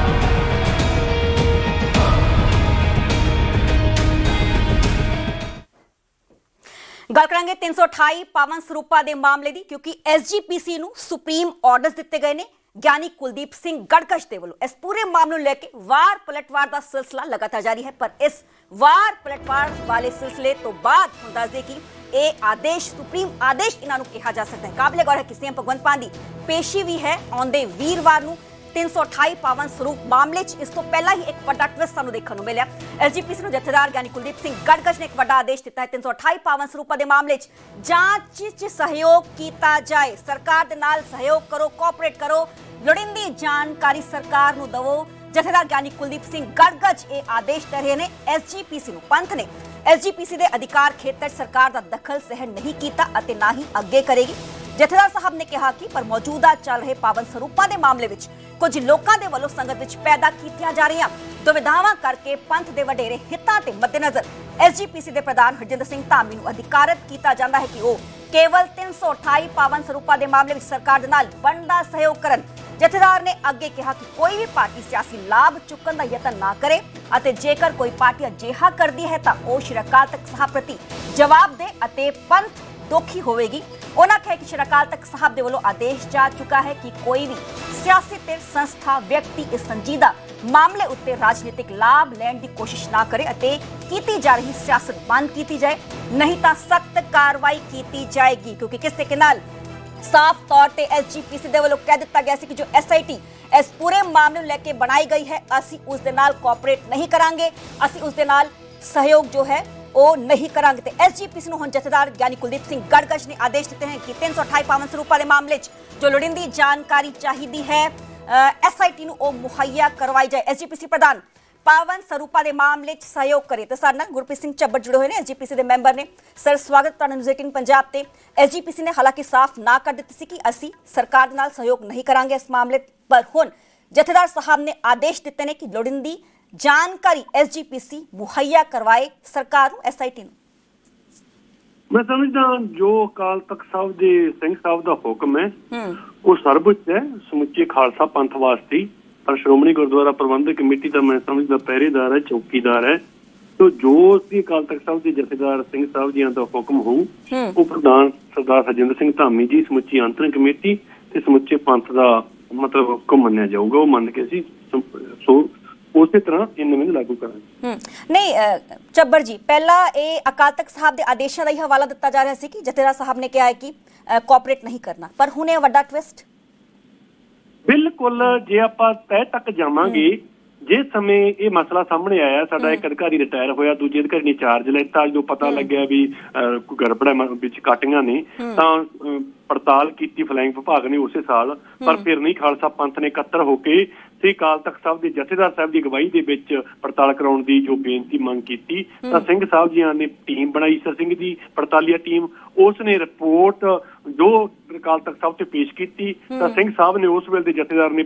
ਗੱਲ ਕਰਾਂਗੇ 328 ਪਾਵਨ ਸਰੂਪਾਂ ਦੇ ਮਾਮਲੇ ਦੀ, ਕਿਉਂਕਿ ਐਸਜੀਪੀਸੀ ਨੂੰ ਸੁਪਰੀਮ ਆਰਡਰਸ ਦਿੱਤੇ ਗਏ ਨੇ ਗਿਆਨੀ ਕੁਲਦੀਪ ਸਿੰਘ ਗੜਗਸ਼ ਦੇ ਵੱਲੋਂ। ਇਸ ਪੂਰੇ ਮਾਮਲੇ ਨੂੰ ਲੈ ਕੇ ਵਾਰ ਪਲਟਵਾਰ ਦਾ ਸਿਲਸਿਲਾ ਲਗਾਤਾਰ ਜਾਰੀ ਹੈ, ਪਰ ਇਸ ਵਾਰ ਪਲਟਵਾਰ ਵਾਲੇ ਸਿਲਸਿਲੇ ਤੋਂ ਬਾਅਦ ਹੁਣ ਦੱਸਦੇ ਕਿ ਇਹ ਆਦੇਸ਼ ਸੁਪਰੀਮ ਆਦੇਸ਼ ਇਹਨਾਂ ਨੂੰ ਕਿਹਾ ਜਾ ਸਕਦਾ ਹੈ। ਕਾਬਲੇ ਗੌਰ ਹੈ ਕਿ ਸੀਐਮ ਭਗਵੰਤ ਮਾਨ ਦੀ ਪੇਸ਼ੀ ਵੀ ਹੈ ਆਉਂਦੇ ਵੀਰਵਾਰ ਨੂੰ 328 ਪਾਵਨ ਸਰੂਪ ਮਾਮਲੇ 'ਚ। ਇਸ ਤੋਂ ਪਹਿਲਾਂ ਹੀ ਇੱਕ ਵੱਡਾ ਟਵਿਸਟ ਸਾਨੂੰ ਦੇਖਣ ਨੂੰ ਮਿਲਿਆ। ਐਸਜੀਪੀਸੀ ਨੂੰ ਜਥੇਦਾਰ ਗਿਆਨੀ ਕੁਲਦੀਪ ਸਿੰਘ ਗੜਗਸ਼ ਨੇ ਇੱਕ ਵੱਡਾ ਆਦੇਸ਼ ਦਿੱਤਾ ਹੈ। 328 ਪਾਵਨ ਸਰੂਪਾਂ ਦੇ ਮਾਮਲੇ 'ਚ ਜਾਂਚ 'ਚ ਸਹਿਯੋਗ ਕੀਤਾ ਜਾਏ, ਸਰਕਾਰ ਦੇ ਨਾਲ ਸਹਿਯੋਗ ਕਰੋ, ਕੋਆਪਰੇਟ ਕਰੋ, ਲੋੜੀਂਦੀ ਜਾਣਕਾਰੀ ਸਰਕਾਰ ਨੂੰ ਦਿਵੋ। ਜਥੇਦਾਰ ਗਿਆਨੀ ਕੁਲਦੀਪ ਸਿੰਘ ਗੜਗਸ਼ ਇਹ ਆਦੇਸ਼ ਦੇ ਰਹੇ ਨੇ ਐਸਜੀਪੀਸੀ ਨੂੰ। ਪੰਥ ਨੇ ਐਸਜੀਪੀਸੀ ਦੇ ਅਧਿਕਾਰ ਖੇਤਰ 'ਚ ਸਰਕਾਰ ਦਾ ਦਖਲ ਸਹਿਣ ਨਹੀਂ ਕੀਤਾ ਅਤੇ ਨਾ ਹੀ ਅੱਗੇ ਕਰੇਗੀ। ਜਥੇਦਾਰ ਸਾਹਿਬ ਨੇ ਕਿਹਾ ਕਿ ਪਰ ਮੌਜੂਦਾ ਚੱਲ ਰਹੇ ਪਾਵਨ ਸਰੂਪਾਂ ਦੇ ਮਾਮਲੇ ਵਿੱਚ ਕੁਝ ਲੋਕਾਂ ਦੇ ਵੱਲੋਂ ਸੰਗਤ ਵਿੱਚ ਪੈਦਾ ਕੀਤੀਆਂ ਜਾ ਰਹੀਆਂ ਦੁਵਿਧਾਵਾਂ ਕਰਕੇ ਪੰਥ ਦੇ ਵਡੇਰੇ ਹਿੱਤਾਂ ਤੇ ਮੱਦੇਨਜ਼ਰ ਐਸਜੀਪੀਸੀ ਦੇ ਪ੍ਰਧਾਨ ਹਰਜਿੰਦਰ ਸਿੰਘ ਧਾਮੀ ਨੂੰ ਅਧਿਕਾਰਤ ਕੀਤਾ ਜਾਂਦਾ ਹੈ ਕਿ ਉਹ ਕੇਵਲ 328 ਪਾਵਨ ਸਰੂਪਾਂ ਦੇ ਮਾਮਲੇ ਵਿੱਚ ਸਰਕਾਰ ਦੇ ਨਾਲ ਬਣਦਾ ਸਹਿਯੋਗ ਕਰਨ। ਜਥੇਦਾਰ ਨੇ ਅੱਗੇ ਕਿਹਾ ਕਿ ਕੋਈ ਵੀ ਪਾਰਟੀ ਸਿਆਸੀ ਲਾਭ ਚੁੱਕਣ ਦਾ ਯਤਨ ਨਾ ਕਰੇ ਅਤੇ ਜੇਕਰ ਕੋਈ ਪਾਰਟੀ ਅਜਿਹਾ ਕਰਦੀ ਹੈ ਤਾਂ ਉਹ ਸ਼੍ਰੀ ਅਕਾਲ ਤਖਤ ਸਾਹਿਬ ਪ੍ਰਤੀ ਜਵਾਬਦੇਹ ਅਤੇ ਪੰਥ ਦੋਖੀ ਹੋਵੇਗੀ। ਉਹਨਾਂ ਕਿਹਾ ਕਿ ਸ਼੍ਰੀ ਅਕਾਲ ਤਖਤ ਸਾਹਿਬ ਦੇ ਵੱਲੋਂ ਆਦੇਸ਼ ਜਾ ਚੁੱਕਾ ਹੈ ਕਿ ਕੋਈ ਵੀ ਸਿਆਸੀ ਧਿਰ ਸੰਸਥਾ ਵਿਅਕਤੀ ਇਸ ਸੰਜੀਦਾ ਮਾਮਲੇ ਉੱਤੇ ਰਾਜਨੀਤਿਕ ਲਾਭ ਲੈਣ ਦੀ ਕੋਸ਼ਿਸ਼ ਨਾ ਕਰੇ ਅਤੇ ਕੀਤੀ ਜਾ ਰਹੀ ਸਿਆਸਤ ਬੰਦ ਕੀਤੀ ਜਾਏ, ਨਹੀਂ ਤਾਂ ਸਖਤ ਕਾਰਵਾਈ ਕੀਤੀ ਜਾਏਗੀ। ਕਿਉਂਕਿ ਕਿਸ ਤਰੀਕੇ ਨਾਲ ਸਾਫ਼ ਤੌਰ ਤੇ ਐਸਜੀਪੀਸੀ ਦੇ ਵੱਲੋਂ ਕਹਿ ਦਿੱਤਾ ਗਿਆ ਸੀ ਕਿ ਜੋ ਐਸਆਈਟੀ ਇਸ ਪੂਰੇ ਮਾਮਲੇ ਨੂੰ ਲੈ ਕੇ ਬਣਾਈ ਗਈ ਹੈ, ਅਸੀਂ ਉਸ ਦੇ ਨਾਲ ਕੋਆਪਰੇਟ ਨਹੀਂ ਕਰਾਂਗੇ, ਅਸੀਂ ਉਸ ਦੇ ਨਾਲ ਸਹਿਯੋਗ ਜੋ ਹੈ ਉਹ ਨਹੀਂ ਕਰਾਂਗੇ। ਤੇ ਐਸਜੀਪੀਸੀ ਨੂੰ ਹੁਣ ਜਥੇਦਾਰ ਗਿਆਨੀ ਕੁਲਦੀਪ ਸਿੰਘ ਗੜਗੜ ਨੇ ਆਦੇਸ਼ ਦਿੱਤੇ ਹਨ ਕਿ 328 ਪਾਵਨ ਸਰੂਪਾਂ ਦੇ ਮਾਮਲੇ 'ਚ ਜੋ ਲੋੜੀਂਦੀ ਜਾਣਕਾਰੀ ਚਾਹੀਦੀ ਹੈ ਐਸਆਈਟੀ ਨੂੰ ਉਹ ਮੁਹੱਈਆ ਕਰਵਾਈ ਜਾਏ। ਐਸਜੀਪੀਸੀ ਪ੍ਰਧਾਨ ਪਾਵਨ ਸਰੂਪਾਂ ਦੇ ਮਾਮਲੇ 'ਚ ਸਹਿਯੋਗ ਕਰੇ। ਤੇ ਸਾਡੇ ਨਾਲ ਗੁਰਪ੍ਰੀਤ ਸਿੰਘ ਚੱਬਰ ਜੁੜੇ ਹੋਏ ਨੇ, ਐਸਜੀਪੀਸੀ ਦੇ ਮੈਂਬਰ ਨੇ। ਸਰ ਸਵਾਗਤ ਤੁਹਾਡਾ ਨਿਊਜ਼ 18 ਪੰਜਾਬ ਤੇ। ਐਸਜੀਪੀਸੀ ਨੇ ਹਾਲਾਂਕਿ ਸਾਫ਼ ਨਾ ਕਰ ਦਿੱਤੀ ਸੀ ਕਿ ਅਸੀਂ ਸਰਕਾਰ ਦੇ ਨਾਲ ਸਹਿਯੋਗ ਨਹੀਂ ਕਰਾਂਗੇ ਇਸ ਮਾਮਲੇ ਪਰ ਹੁਣ ਜਥੇਦਾਰ ਸਾਹਿਬ ਨੇ ਆਦੇਸ਼ ਦਿੱਤੇ ਨੇ ਕਿ ਲੋੜੀਂਦੀ ਜਾਣਕਾਰੀ ਐਸਜੀਪੀਸੀ ਮੁਹੱਈਆ ਕਰਵਾਏ ਸਰਕਾਰ ਨੂੰ, ਐਸਆਈਟੀ ਨੂੰ। ਮੈਂ ਸਮਝਦਾ ਜੋ ਅਕਾਲ ਤਖਤ ਸਾਹਿਬ ਦੇ ਸਿੰਘ ਸਾਹਿਬ ਦਾ ਹੁਕਮ ਹੈ ਉਹ ਸਰਵਉੱਚ ਹੈ ਸਮੁੱਚੇ ਖਾਲਸਾ ਪੰਥ ਵਾਸਤੇ। ਪਰ ਸ਼੍ਰੋਮਣੀ ਗੁਰਦੁਆਰਾ ਪ੍ਰਬੰਧਕ ਕਮੇਟੀ ਦਾ ਮੈਂ ਸਮਝਦਾ ਪਹਿਰੇਦਾਰ ਹੈ, ਚੌਕੀਦਾਰ ਹੈ। ਤੋ ਜੋ ਉਸਦੀ ਅਕਾਲ ਤਖਤ ਸਾਹਿਬ ਦੇ ਜਥੇਦਾਰ ਸਿੰਘ ਸਾਹਿਬ ਜੀਆਂ ਦਾ ਹੁਕਮ ਹੋਊ ਉਹ ਪ੍ਰਧਾਨ ਸਰਦਾਰ ਹਰਜਿੰਦਰ ਸਿੰਘ ਧਾਮੀ ਜੀ, ਸਮੁੱਚੀ ਅੰਤਰਿੰਗ ਕਮੇਟੀ ਤੇ ਸਮੁੱਚੇ ਪੰਥ ਦਾ ਮਤਲਬ ਹੁਕਮ ਮੰਨਿਆ ਜਾਊਗਾ। ਉਹ ਮੰਨ ਕੇ ਅਸੀਂ ਸੋ ਉਸੇ ਤਰ੍ਹਾਂ ਇਹ ਨਵੀਂ ਲਾਗੂ ਕਰਾਂਗੇ। ਨਹੀਂ ਚੱਬਰ ਜੀ, ਪਹਿਲਾਂ ਇਹ ਅਕਾਲ ਤਖਤ ਸਾਹਿਬ ਦੇ ਆਦੇਸ਼ਾਂ ਦਾ ਹੀ ਹਵਾਲਾ ਦਿੱਤਾ ਜਾ ਰਿਹਾ ਸੀ ਕਿ ਜਥੇਦਾਰ ਸਾਹਿਬ ਨੇ ਕਿਹਾ ਹੈ ਕਿ ਕੋਆਪਰੇਟ ਨਹੀਂ ਕਰਨਾ, ਪਰ ਹੁਣ ਇਹ ਵੱਡਾ ਟਵਿਸਟ। ਬਿਲਕੁਲ, ਜੇ ਆਪਾਂ ਤਹਿ ਤੱਕ ਜਾਵਾਂਗੇ, ਜਿਸ ਸਮੇਂ ਇਹ ਮਸਲਾ ਸਾਹਮਣੇ ਆਇਆ, ਸਾਡਾ ਇੱਕ ਅਧਿਕਾਰੀ ਰਿਟਾਇਰ ਹੋਇਆ, ਦੂਜੇ ਅਧਿਕਾਰੀ ਨੇ ਚਾਰਜ ਲੈਤਾ, ਜਦੋਂ ਪਤਾ ਲੱਗਿਆ ਵੀ ਕੋਈ ਗੜਬੜਾ ਵਿੱਚ ਕਾਟੀਆਂ ਨੇ ਤਾਂ ਪੜਤਾਲ ਕੀਤੀ ਫਲਾਈਂਗ ਵਿਭਾਗ ਨੇ ਉਸੇ ਸਾਲ। ਪਰ ਫਿਰ ਨਹੀਂ, ਖਾਲਸਾ ਪੰਥ ਨੇ ਇਕੱਤਰ ਹੋ ਕੇ ਸ੍ਰੀ ਅਕਾਲ ਤਖਤ ਸਾਹਿਬ ਦੇ ਜਥੇਦਾਰ ਸਾਹਿਬ ਦੀ ਅਗਵਾਈ ਦੇ ਵਿੱਚ ਪੜਤਾਲ ਕਰਾਉਣ ਦੀ ਜੋ ਬੇਨਤੀ ਮੰਗ ਕੀਤੀ ਤਾਂ ਸਿੰਘ ਸਾਹਿਬ ਜੀਆਂ ਨੇ ਟੀਮ ਬਣਾਈ, ਈਸਰ ਸਿੰਘ ਦੀ ਪੜਤਾਲੀਆ ਟੀਮ। ਉਸ ਨੇ ਰਿਪੋਰਟ ਜੋ ਅਕਾਲ ਤਖਤ ਸਾਹਿਬ ਤੇ ਪੇਸ਼ ਕੀਤੀ ਤਾਂ ਸਿੰਘ ਸਾਹਿਬ ਨੇ ਉਸ ਵੇਲੇ ਦੇ ਜਥੇਦਾਰ ਨੇ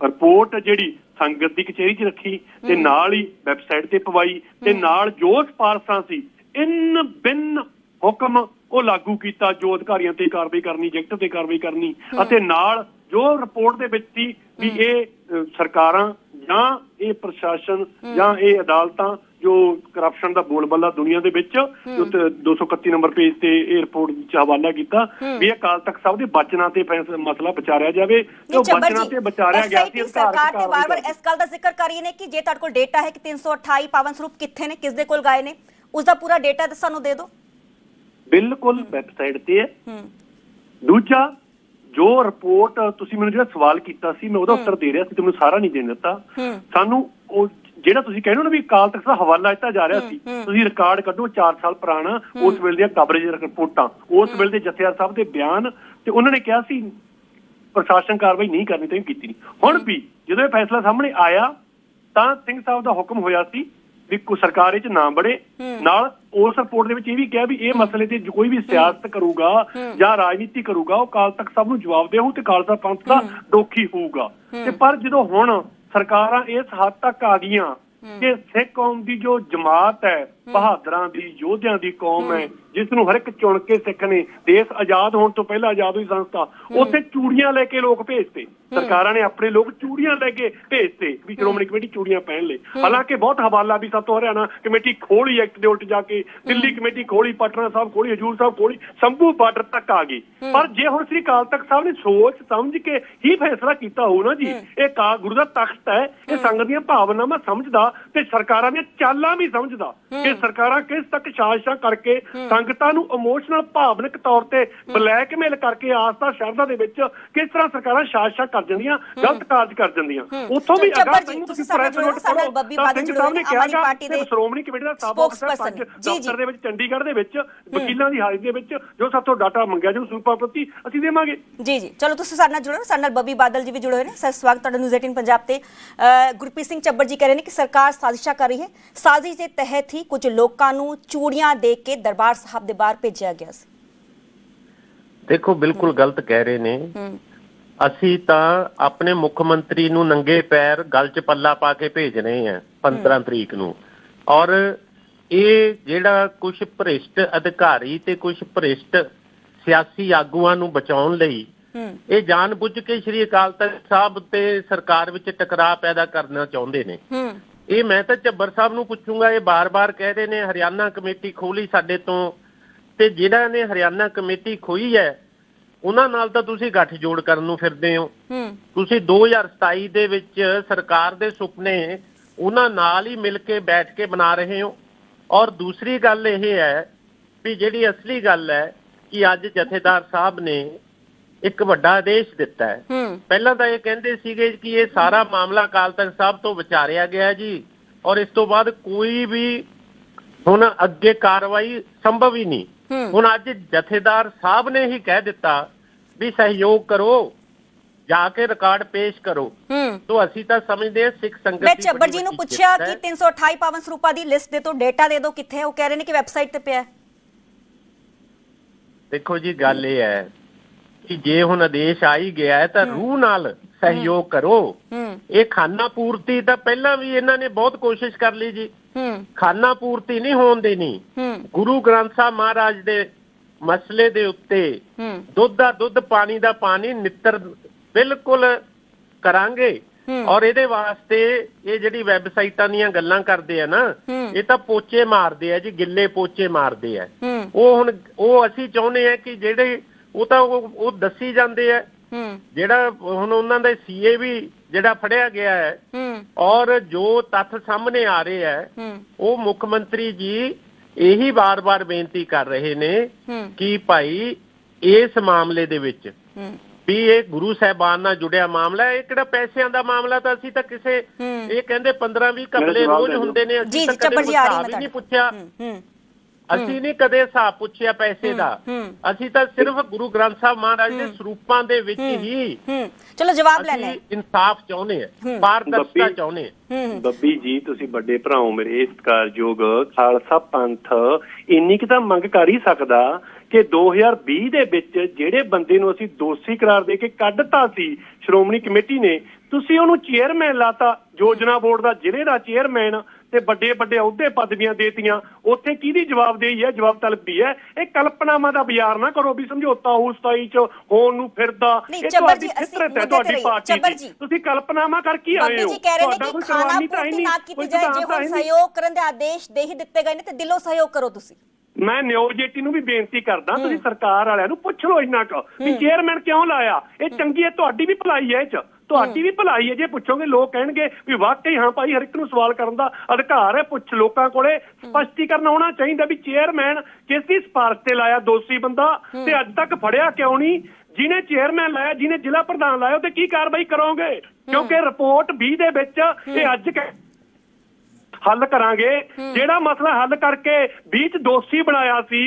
ਰਿਪੋਰਟ ਜਿਹੜੀ ਸੰਗਤ ਦੀ ਕਚਹਿਰੀ 'ਚ ਰੱਖੀ ਤੇ ਨਾਲ ਹੀ ਵੈਬਸਾਈਟ ਤੇ ਪਵਾਈ ਤੇ ਨਾਲ ਜੋ ਸਿਫਾਰਸ਼ਾਂ ਸੀ ਇਨ ਬਿਨ ਹੁਕਮ ਉਹ ਲਾਗੂ ਕੀਤਾ, ਜੋ ਅਧਿਕਾਰੀਆਂ ਤੇ ਕਾਰਵਾਈ ਕਰਨੀ, ਐਗਜ਼ੈਕਟਿਵ ਤੇ ਕਾਰਵਾਈ ਕਰਨੀ ਅਤੇ ਨਾਲ ਜੋ ਰਿਪੋਰਟ ਦੇ ਵਿੱਚ ਸੀ ਵੀ ਇਹ ਸਰਕਾਰਾਂ ਜਾਂ ਇਹ ਪ੍ਰਸ਼ਾਸਨ ਜਾਂ ਇਹ ਅਦਾਲਤਾਂ ਜੋ ਕਰਪਸ਼ਨ ਦਾ ਬੋਲਬਾਲਾ ਦੁਨੀਆ ਦੇ ਵਿੱਚ 231 ਨੰਬਰ ਪੇਜ ਤੇ ਇਹ ਰਿਪੋਰਟ ਵਿੱਚ ਹਵਾਲਾ ਕੀਤਾ ਵੀ ਅਕਾਲ ਤਖਤ ਸਾਹਿਬ ਦੇ ਬਚਨਾਂ ਤੇ ਮਸਲਾ ਵਿਚਾਰਿਆ ਜਾਵੇ ਤੇ ਉਹ ਬਚਨਾਂ ਤੇ ਵਿਚਾਰਿਆ ਗਿਆ ਸੀ। ਸਰਕਾਰ ਤੇ ਵਾਰ-ਵਾਰ ਇਸ ਗੱਲ ਦਾ ਜ਼ਿਕਰ ਕਰ ਰਹੀ ਨੇ ਕਿ ਜੇ ਤੁਹਾਡੇ ਕੋਲ ਡੇਟਾ ਹੈ ਕਿ 328 ਪਾਵਨ ਸਰੂਪ ਕਿੱਥੇ ਨੇ, ਕਿਸ ਦੇ ਕੋਲ ਗਏ ਨੇ, ਉਸ ਦਾ ਪੂਰਾ ਡੇਟਾ ਸਾਨੂੰ ਦੇ ਦਿਓ। ਬਿਲਕੁਲ ਵੈਬਸਾਈਟ ਤੇ ਹੈ। ਦੂਜਾ, ਜੋ ਰਿਪੋਰਟ ਤੁਸੀਂ ਮੈਨੂੰ ਜਿਹੜਾ ਸਵਾਲ ਕੀਤਾ ਸੀ ਮੈਂ ਉਹਦਾ ਉੱਤਰ ਦੇ ਰਿਹਾ ਸੀ, ਤੁਹਾਨੂੰ ਸਾਰਾ ਨਹੀਂ ਦੇਣ ਦਿੱਤਾ। ਸਾਨੂੰ ਉਹ ਜਿਹੜਾ ਤੁਸੀਂ ਕਹਿੰਦੇ ਹੋ ਨਾ ਵੀ ਅਕਾਲ ਤਖਤ ਦਾ ਹਵਾਲਾ ਦਿੱਤਾ ਜਾ ਰਿਹਾ ਸੀ, ਤੁਸੀਂ ਰਿਕਾਰਡ ਕੱਢੋ 4 ਸਾਲ ਪੁਰਾਣਾ, ਉਸ ਵੇਲੇ ਦੀਆਂ ਕਵਰੇਜ ਰਿਪੋਰਟਾਂ, ਉਸ ਵੇਲੇ ਦੇ ਜਥੇਦਾਰ ਸਾਹਿਬ ਦੇ ਬਿਆਨ, ਤੇ ਉਹਨਾਂ ਨੇ ਕਿਹਾ ਸੀ ਪ੍ਰਸ਼ਾਸਨ ਕਾਰਵਾਈ ਨਹੀਂ ਕਰਨੀ ਤੇ ਕੀਤੀ ਨਹੀਂ। ਹੁਣ ਵੀ ਜਦੋਂ ਇਹ ਫੈਸਲਾ ਸਾਹਮਣੇ ਆਇਆ ਤਾਂ ਸਿੰਘ ਸਾਹਿਬ ਦਾ ਹੁਕਮ ਹੋਇਆ ਸੀ ਵੀ ਸਰਕਾਰ ਇਹ 'ਚ ਨਾ ਬੜੇ। ਨਾਲ ਉਸ ਰਿਪੋਰਟ ਦੇ ਵਿੱਚ ਇਹ ਵੀ ਕਿਹਾ ਵੀ ਇਹ ਮਸਲੇ ਤੇ ਕੋਈ ਵੀ ਸਿਆਸਤ ਕਰੂਗਾ ਜਾਂ ਰਾਜਨੀਤੀ ਕਰੂਗਾ ਉਹ ਅਕਾਲ ਤਖਤ ਸਾਹਿਬ ਨੂੰ ਜਵਾਬਦੇਹ ਹੋਊ ਤੇ ਖਾਲਸਾ ਪੰਥ ਦਾ ਦੋਖੀ ਹੋਊਗਾ। ਤੇ ਪਰ ਜਦੋਂ ਹੁਣ ਸਰਕਾਰਾਂ ਇਸ ਹੱਦ ਤੱਕ ਆ ਗਈਆਂ ਕਿ ਸਿੱਖ ਕੌਮ ਦੀ ਜੋ ਜਮਾਤ ਹੈ, ਬਹਾਦਰਾਂ ਦੀ, ਯੋਧਿਆਂ ਦੀ ਕੌਮ ਹੈ, ਜਿਸ ਨੂੰ ਹਰ ਇੱਕ ਚੁਣ ਕੇ ਸਿੱਖ ਨੇ, ਦੇਸ਼ ਆਜ਼ਾਦ ਹੋਣ ਤੋਂ ਪਹਿਲਾਂ ਆਜ਼ਾਦ ਹੋਈ ਸੰਸਥਾ, ਉੱਥੇ ਚੂੜੀਆਂ ਲੈ ਕੇ ਲੋਕ ਭੇਜਤੇ। ਸਰਕਾਰਾਂ ਨੇ ਆਪਣੇ ਲੋਕ ਚੂੜੀਆਂ ਲੈ ਕੇ ਭੇਜਤੇ ਵੀ ਸ਼੍ਰੋਮਣੀ ਕਮੇਟੀ ਚੂੜੀਆਂ ਪਹਿਨ ਲੈ। ਹਾਲਾਂਕਿ ਬਹੁਤ ਹਵਾਲਾ ਵੀ ਸਾਤੋਂ ਹਰਿਆਣਾ ਕਮੇਟੀ ਖੋਲੀ ਐਕਟ ਦੇ ਉਲਟ ਜਾ ਕੇ, ਦਿੱਲੀ ਕਮੇਟੀ ਖੋਲੀ, ਪਟਨਾ ਸਾਹਿਬ ਖੋਲੀ, ਹਜੂਰ ਸਾਹਿਬ ਖੋਲੀ, ਸੰਭੂ ਬਾਰਡਰ ਤੱਕ ਆ ਗਈ। ਪਰ ਜੇ ਹੁਣ ਸ੍ਰੀ ਅਕਾਲ ਤਖਤ ਸਾਹਿਬ ਨੇ ਸੋਚ ਸਮਝ ਕੇ ਹੀ ਫੈਸਲਾ ਕੀਤਾ ਹੋਊ ਨਾ ਜੀ, ਇਹ ਗੁਰੂ ਦਾ ਤਖਤ ਹੈ, ਇਹ ਸੰਗਤ ਦੀਆਂ ਭਾਵਨਾਵਾਂ ਸਮਝਦਾ ਤੇ ਸਰਕਾਰਾਂ ਦੀਆਂ ਚਾਲਾਂ ਵੀ ਸਮਝਦਾ ਕਿ ਸਰਕਾਰਾਂ ਕਿਸ ਤੱਕ ਸਾਜ਼ਿਸ਼ਾਂ ਕਰਕੇ ਸੰਗਤਾਂ ਨੂੰ ਇਮੋਸ਼ਨਲ ਭਾਵਨਿਕ ਤੌਰ ਤੇ ਬਲੈਕਮੇਲ ਕਰਕੇ ਆਸਥਾ ਸ਼ਰਧਾ ਦੇ ਵਿੱਚ ਕਿਸ ਤਰ੍ਹਾਂ ਸਰਕਾਰਾਂ ਸਾਜ਼ਿਸ਼ਾਂ ਕਰ ਜਾਂਦੀਆਂ, ਗਲਤ ਕਾਰਜ ਕਰ ਜਾਂਦੀਆਂ। ਉੱਥੋਂ ਵੀ ਅਗਰ ਤੁਸੀਂ ਪ੍ਰੈਸ ਨੋਟ ਪੜ੍ਹੋ ਤਾਂ ਸਿੰਘ ਸਾਹਿਬ ਨੇ ਕਿਹਾ ਕਿ ਸ਼੍ਰੋਮਣੀ ਕਮੇਟੀ ਦਾ ਸਾਬਕਾ ਸਰਪੰਚ ਦਫ਼ਤਰ ਦੇ ਵਿੱਚ ਚੰਡੀਗੜ੍ਹ ਦੇ ਵਿੱਚ ਵਕੀਲਾਂ ਦੀ ਹਾਜ਼ਰੀ ਦੇ ਵਿੱਚ ਜੋ ਸਾਥੋਂ ਡਾਟਾ ਮੰਗਿਆ ਜੋ ਸਰੂਪਾਂ ਪ੍ਰਤੀ ਅਸੀਂ ਦੇਵਾਂਗੇ। ਜੀ ਜੀ, ਚਲੋ ਤੁਸੀਂ ਸਾਡੇ ਨਾਲ ਜੁੜੋ। ਸਾਡੇ ਨਾਲ ਬੱਬੀ ਬਾਦਲ ਜੀ ਵੀ ਜੁੜੇ ਹੋਏ ਨੇ। ਸਰ ਸਵਾਗਤ ਤੁਹਾਡਾ ਨਿਊਜ਼ 18 ਪੰਜਾਬ ਤੇ। ਗੁਰਪ੍ਰੀਤ ਸਿੰਘ ਚੱਬਰ ਜੀ ਕਹਿ ਰਹੇ ਨੇ ਕਿ ਸਰਕਾਰ ਸਾਜ਼ਿਸ਼ਾਂ ਕਰ ਰਹੀ ਹੈ, ਸਾਜ਼ਿਸ਼ ਦੇ ਤਹਿਤ ਹੀ ਕੁਝ ਕੁਝ ਲੋਕਾਂ ਨੂੰ ਚੂੜੀਆਂ ਦੇ ਕੇ ਦਰਬਾਰ ਸਾਹਿਬ ਦੇ ਬਾਹਰ ਭੇਜਿਆ ਗਿਆ ਸੀ। ਦੇਖੋ ਬਿਲਕੁਲ ਗਲਤ ਕਹਿ ਰਹੇ ਨੇ। ਅਸੀਂ ਤਾਂ ਆਪਣੇ ਮੁੱਖ ਮੰਤਰੀ ਨੂੰ ਨੰਗੇ ਪੈਰ ਗਲ 'ਚ ਪੱਲਾ ਪਾ ਕੇ ਭੇਜ ਰਹੇ ਹਾਂ 15 ਤਰੀਕ ਨੂੰ। ਔਰ ਇਹ ਜਿਹੜਾ ਕੁਝ ਭ੍ਰਿਸ਼ਟ ਅਧਿਕਾਰੀ ਤੇ ਕੁਝ ਭ੍ਰਿਸ਼ਟ ਸਿਆਸੀ ਆਗੂਆਂ ਨੂੰ ਬਚਾਉਣ ਲਈ ਇਹ ਜਾਣ-ਬੁੱਝ ਕੇ ਸ਼੍ਰੀ ਅਕਾਲ ਤਖ਼ਤ ਸਾਹਿਬ ਤੇ ਸਰਕਾਰ ਵਿੱਚ ਟਕਰਾਅ ਪੈਦਾ ਕਰਨਾ ਚਾਹੁੰਦੇ ਨੇ। ਇਹ ਮੈਂ ਤਾਂ ਝੱਬਰ ਸਾਹਿਬ ਨੂੰ ਪੁੱਛੂੰਗਾ, ਇਹ ਬਾਰ-ਬਾਰ ਕਹਿ ਰਹੇ ਨੇ ਹਰਿਆਣਾ ਕਮੇਟੀ ਖੋਲੀ ਸਾਡੇ ਤੋਂ, ਤੇ ਜਿਹੜਾ ਨੇ ਹਰਿਆਣਾ ਕਮੇਟੀ ਖੋਈ ਹੈ ਉਹਨਾਂ ਨਾਲ ਤਾਂ ਤੁਸੀਂ ਗੱਠਜੋੜ ਕਰਨ ਨੂੰ ਫਿਰਦੇ ਹੋ। ਤੁਸੀਂ 2027 ਦੇ ਵਿੱਚ ਸਰਕਾਰ ਦੇ ਸੁਪਨੇ ਉਹਨਾਂ ਨਾਲ ਹੀ ਮਿਲ ਕੇ ਬੈਠ ਕੇ ਬਣਾ ਰਹੇ ਹੋ। ਔਰ ਦੂਸਰੀ ਗੱਲ ਇਹ ਹੈ ਵੀ ਜਿਹੜੀ ਅਸਲੀ ਗੱਲ ਹੈ ਕਿ ਅੱਜ ਜਥੇਦਾਰ ਸਾਹਿਬ ਨੇ ਇੱਕ ਵੱਡਾ ਆਦੇਸ਼ ਦਿੱਤਾ ਹੈ। ਪਹਿਲਾਂ ਤਾਂ ਇਹ ਕਹਿੰਦੇ ਸੀਗੇ ਕਿ ਇਹ ਸਾਰਾ ਮਾਮਲਾ ਅਕਾਲ ਤਖ਼ਤ ਸਾਹਿਬ ਤੋਂ ਵਿਚਾਰਿਆ ਗਿਆ ਜੀ, ਔਰ ਇਸ ਤੋਂ ਬਾਅਦ ਕੋਈ ਵੀ ਹੁਣ ਅੱਗੇ ਕਾਰਵਾਈ ਸੰਭਵ ਹੀ ਨਹੀਂ। ਹੁਣ ਅੱਜ ਜਥੇਦਾਰ ਸਾਹਿਬ ਨੇ ਹੀ ਕਹਿ ਦਿੱਤਾ ਵੀ ਸਹਿਯੋਗ ਕਰੋ, ਜਾ ਕੇ ਰਿਕਾਰਡ ਪੇਸ਼ ਕਰੋ। तो ਅਸੀਂ ਤਾਂ ਸਮਝਦੇ ਹਾਂ ਸਿੱਖ ਸੰਗਤ ਮੈਂ ਝੱਬਰ ਜੀ ਨੂੰ ਪੁੱਛਿਆ ਕਿ 328 ਪਾਵਨ ਸਰੂਪਾਂ ਦੀ ਲਿਸਟ ਦੇ ਤੋਂ ਡੇਟਾ ਦੇ ਦਿਓ, ਕਿੱਥੇ ਹੈ? ਉਹ ਕਹਿ ਰਹੇ ਨੇ ਕਿ ਵੈਬਸਾਈਟ ਤੇ ਪਿਆ ਹੈ। ਦੇਖੋ ਜੀ ਗੱਲ ਇਹ ਹੈ ਕਿ ਜੇ ਹੁਣ ਆਦੇਸ਼ ਆ ਹੀ ਗਿਆ ਹੈ ਤਾਂ ਰੂਹ ਨਾਲ ਸਹਿਯੋਗ ਕਰੋ। ਇਹ ਖਾਨਾ ਪੂਰਤੀ ਤਾਂ ਪਹਿਲਾਂ ਵੀ ਇਹਨਾਂ ਨੇ ਬਹੁਤ ਕੋਸ਼ਿਸ਼ ਕਰ ਲਈ ਜੀ, ਖਾਨਾ ਪੂਰਤੀ ਨਹੀਂ ਹੋਣ ਦੇਣੀ। ਗੁਰੂ ਗ੍ਰੰਥ ਸਾਹਿਬ ਮਹਾਰਾਜ ਦੇ ਮਸਲੇ ਦੇ ਉੱਤੇ ਦੁੱਧ ਦਾ ਦੁੱਧ ਪਾਣੀ ਦਾ ਪਾਣੀ ਨਿੱਤਰ ਬਿਲਕੁਲ ਕਰਾਂਗੇ। ਔਰ ਇਹਦੇ ਵਾਸਤੇ ਇਹ ਜਿਹੜੀ ਵੈਬਸਾਈਟਾਂ ਦੀਆਂ ਗੱਲਾਂ ਕਰਦੇ ਆ ਨਾ, ਇਹ ਤਾਂ ਪੋਚੇ ਮਾਰਦੇ ਆ ਜੀ, ਗਿੱਲੇ ਪੋਚੇ ਮਾਰਦੇ ਆ। ਉਹ ਅਸੀਂ ਚਾਹੁੰਦੇ ਆ ਕਿ ਜਿਹੜੇ ਉਹ ਤਾਂ ਉਹ ਦੱਸੀ ਜਾਂਦੇ ਆ। ਜਿਹੜਾ ਹੁਣ ਉਹਨਾਂ ਦਾ ਸੀਏ ਵੀ ਜਿਹੜਾ ਫੜਿਆ ਗਿਆ ਹੈ, ਔਰ ਜੋ ਤੱਥ ਸਾਹਮਣੇ ਆ ਰਹੇ ਹੈ, ਉਹ ਮੁੱਖ ਮੰਤਰੀ ਜੀ ਇਹੀ ਵਾਰ-ਵਾਰ ਬੇਨਤੀ ਕਰ ਰਹੇ ਨੇ ਕਿ ਭਾਈ ਇਸ ਮਾਮਲੇ ਦੇ ਵਿੱਚ ਵੀ ਇਹ ਗੁਰੂ ਸਾਹਿਬਾਨ ਨਾਲ ਜੁੜਿਆ ਮਾਮਲਾ ਹੈ। ਇਹ ਕਿਹੜਾ ਪੈਸਿਆਂ ਦਾ ਮਾਮਲਾ? ਤਾਂ ਅਸੀਂ ਤਾਂ ਕਿਸੇ ਇਹ ਕਹਿੰਦੇ 15-20 ਘਪਲੇ ਰੋਜ਼ ਹੁੰਦੇ ਨੇ, ਅਸੀਂ ਤਾਂ ਕਦੇ ਹਿਸਾਬ ਹੀ ਨਹੀਂ ਪੁੱਛਿਆ। ਅਸੀਂ ਨਹੀਂ ਕਦੇ ਹਿਸਾਬ ਪੁੱਛਿਆ ਪੈਸੇ ਦਾ। ਅਸੀਂ ਤਾਂ ਸਿਰਫ ਗੁਰੂ ਗ੍ਰੰਥ ਸਾਹਿਬ ਮਹਾਰਾਜ ਦੇ ਸਰੂਪਾਂ ਦੇ ਵਿੱਚ ਹੀ ਚਲੋ ਜਵਾਬ ਲੈਣੇ ਇਨਸਾਫ ਚਾਹੁੰਦੇ ਆ, ਪਾਰਦਰਸ਼ਤਾ ਚਾਹੁੰਦੇ ਆ। ਬੱਬੀ ਜੀ ਤੁਸੀਂ ਵੱਡੇ ਭਰਾਓ ਮੇਰੇ, ਸਤਿਕਾਰਯੋਗ ਖਾਲਸਾ ਪੰਥ ਇੰਨੀ ਕਿ ਤਾਂ ਮੰਗ ਕਰ ਹੀ ਸਕਦਾ ਕਿ 2020 ਦੇ ਵਿੱਚ ਜਿਹੜੇ ਬੰਦੇ ਨੂੰ ਅਸੀਂ ਦੋਸ਼ੀ ਕਰਾਰ ਦੇ ਕੇ ਕੱਢਤਾ ਸੀ ਸ਼੍ਰੋਮਣੀ ਕਮੇਟੀ ਨੇ, ਤੁਸੀਂ ਉਹਨੂੰ ਚੇਅਰਮੈਨ ਲਾਤਾ, ਯੋਜਨਾ ਬੋਰਡ ਦਾ ਜ਼ਿਲ੍ਹੇ ਦਾ ਚੇਅਰਮੈਨ, ਤੇ ਵੱਡੇ ਵੱਡੇ ਅਹੁਦੇ ਪਦਵੀਆਂ ਦੇਤੀਆਂ। ਉੱਥੇ ਕਿਹਦੀ ਜਵਾਬਦੇਹੀ ਹੈ, ਜਵਾਬ ਤਲਬੀ ਹੈ। ਇਹ ਕਲਪਨਾਵਾਂ ਦਾ ਬਾਜ਼ਾਰ ਨਾ ਕਰੋ ਵੀ ਸਮਝੌਤਾ ਹੋ 27 ਚ ਹੋਣ ਨੂੰ ਫਿਰਦਾ। ਇਹ ਤੁਹਾਡੀ ਫਿਤਰਤ ਹੈ, ਤੁਹਾਡੀ ਪਾਰਟੀ ਦੀ। ਤੁਸੀਂ ਕਲਪਨਾਵਾਂ ਕਰ ਕੀ ਆਏ ਹੋ? ਤੁਹਾਡਾ ਕੋਈ ਸਵਾਲ ਤਾਂ ਹੀ ਨਹੀਂ, ਕੋਈ ਸਹਿਯੋਗ ਕਰਨ ਦੇ ਆਦੇਸ਼ ਦੇ ਹੀ ਦਿੱਤੇ ਗਏ ਨੇ ਤੇ ਦਿਲੋਂ ਸਹਿਯੋਗ ਕਰੋ ਤੁਸੀਂ। ਮੈਂ ਨਿਊਜ਼ਜੇਟੀ ਨੂੰ ਵੀ ਬੇਨਤੀ ਕਰਦਾ, ਤੁਸੀਂ ਸਰਕਾਰ ਵਾਲਿਆਂ ਨੂੰ ਪੁੱਛ ਲਓ ਇੰਨਾ ਕੁ ਵੀ ਚੇਅਰਮੈਨ ਕਿਉਂ ਲਾਇਆ। ਇਹ ਚੰਗੀ ਹੈ, ਤੁਹਾਡੀ ਵੀ ਭਲਾਈ ਹੈ, ਇਹ ਚ ਤੁਹਾਡੀ ਵੀ ਭਲਾਈ ਹੈ। ਜੇ ਪੁੱਛੋਗੇ ਲੋਕ ਕਹਿਣਗੇ ਵੀ ਵਾਕਈ ਹਾਂ ਭਾਈ ਹਰ ਇੱਕ ਨੂੰ ਸਵਾਲ ਕਰਨ ਦਾ ਅਧਿਕਾਰ ਹੈ। ਪੁੱਛ, ਲੋਕਾਂ ਕੋਲੇ ਸਪਸ਼ਟੀਕਰਨ ਹੋਣਾ ਚਾਹੀਦਾ ਵੀ ਚੇਅਰਮੈਨ ਕਿਸ ਦੀ ਸਿਫਾਰਿਸ਼ ਤੇ ਲਾਇਆ ਦੋਸ਼ੀ ਬੰਦਾ, ਤੇ ਅੱਜ ਤੱਕ ਫੜਿਆ ਕਿਉਂ ਨਹੀਂ। ਜਿਹਨੇ ਚੇਅਰਮੈਨ ਲਾਇਆ, ਜਿਹਨੇ ਜ਼ਿਲ੍ਹਾ ਪ੍ਰਧਾਨ ਲਾਇਆ, ਤੇ ਕੀ ਕਾਰਵਾਈ ਕਰੋਗੇ? ਕਿਉਂਕਿ ਰਿਪੋਰਟ 20 ਦੇ ਵਿੱਚ ਇਹ ਅੱਜ ਹੱਲ ਕਰਾਂਗੇ। ਜਿਹੜਾ ਮਸਲਾ ਹੱਲ ਕਰਕੇ 20 ਚ ਦੋਸ਼ੀ ਬਣਾਇਆ ਸੀ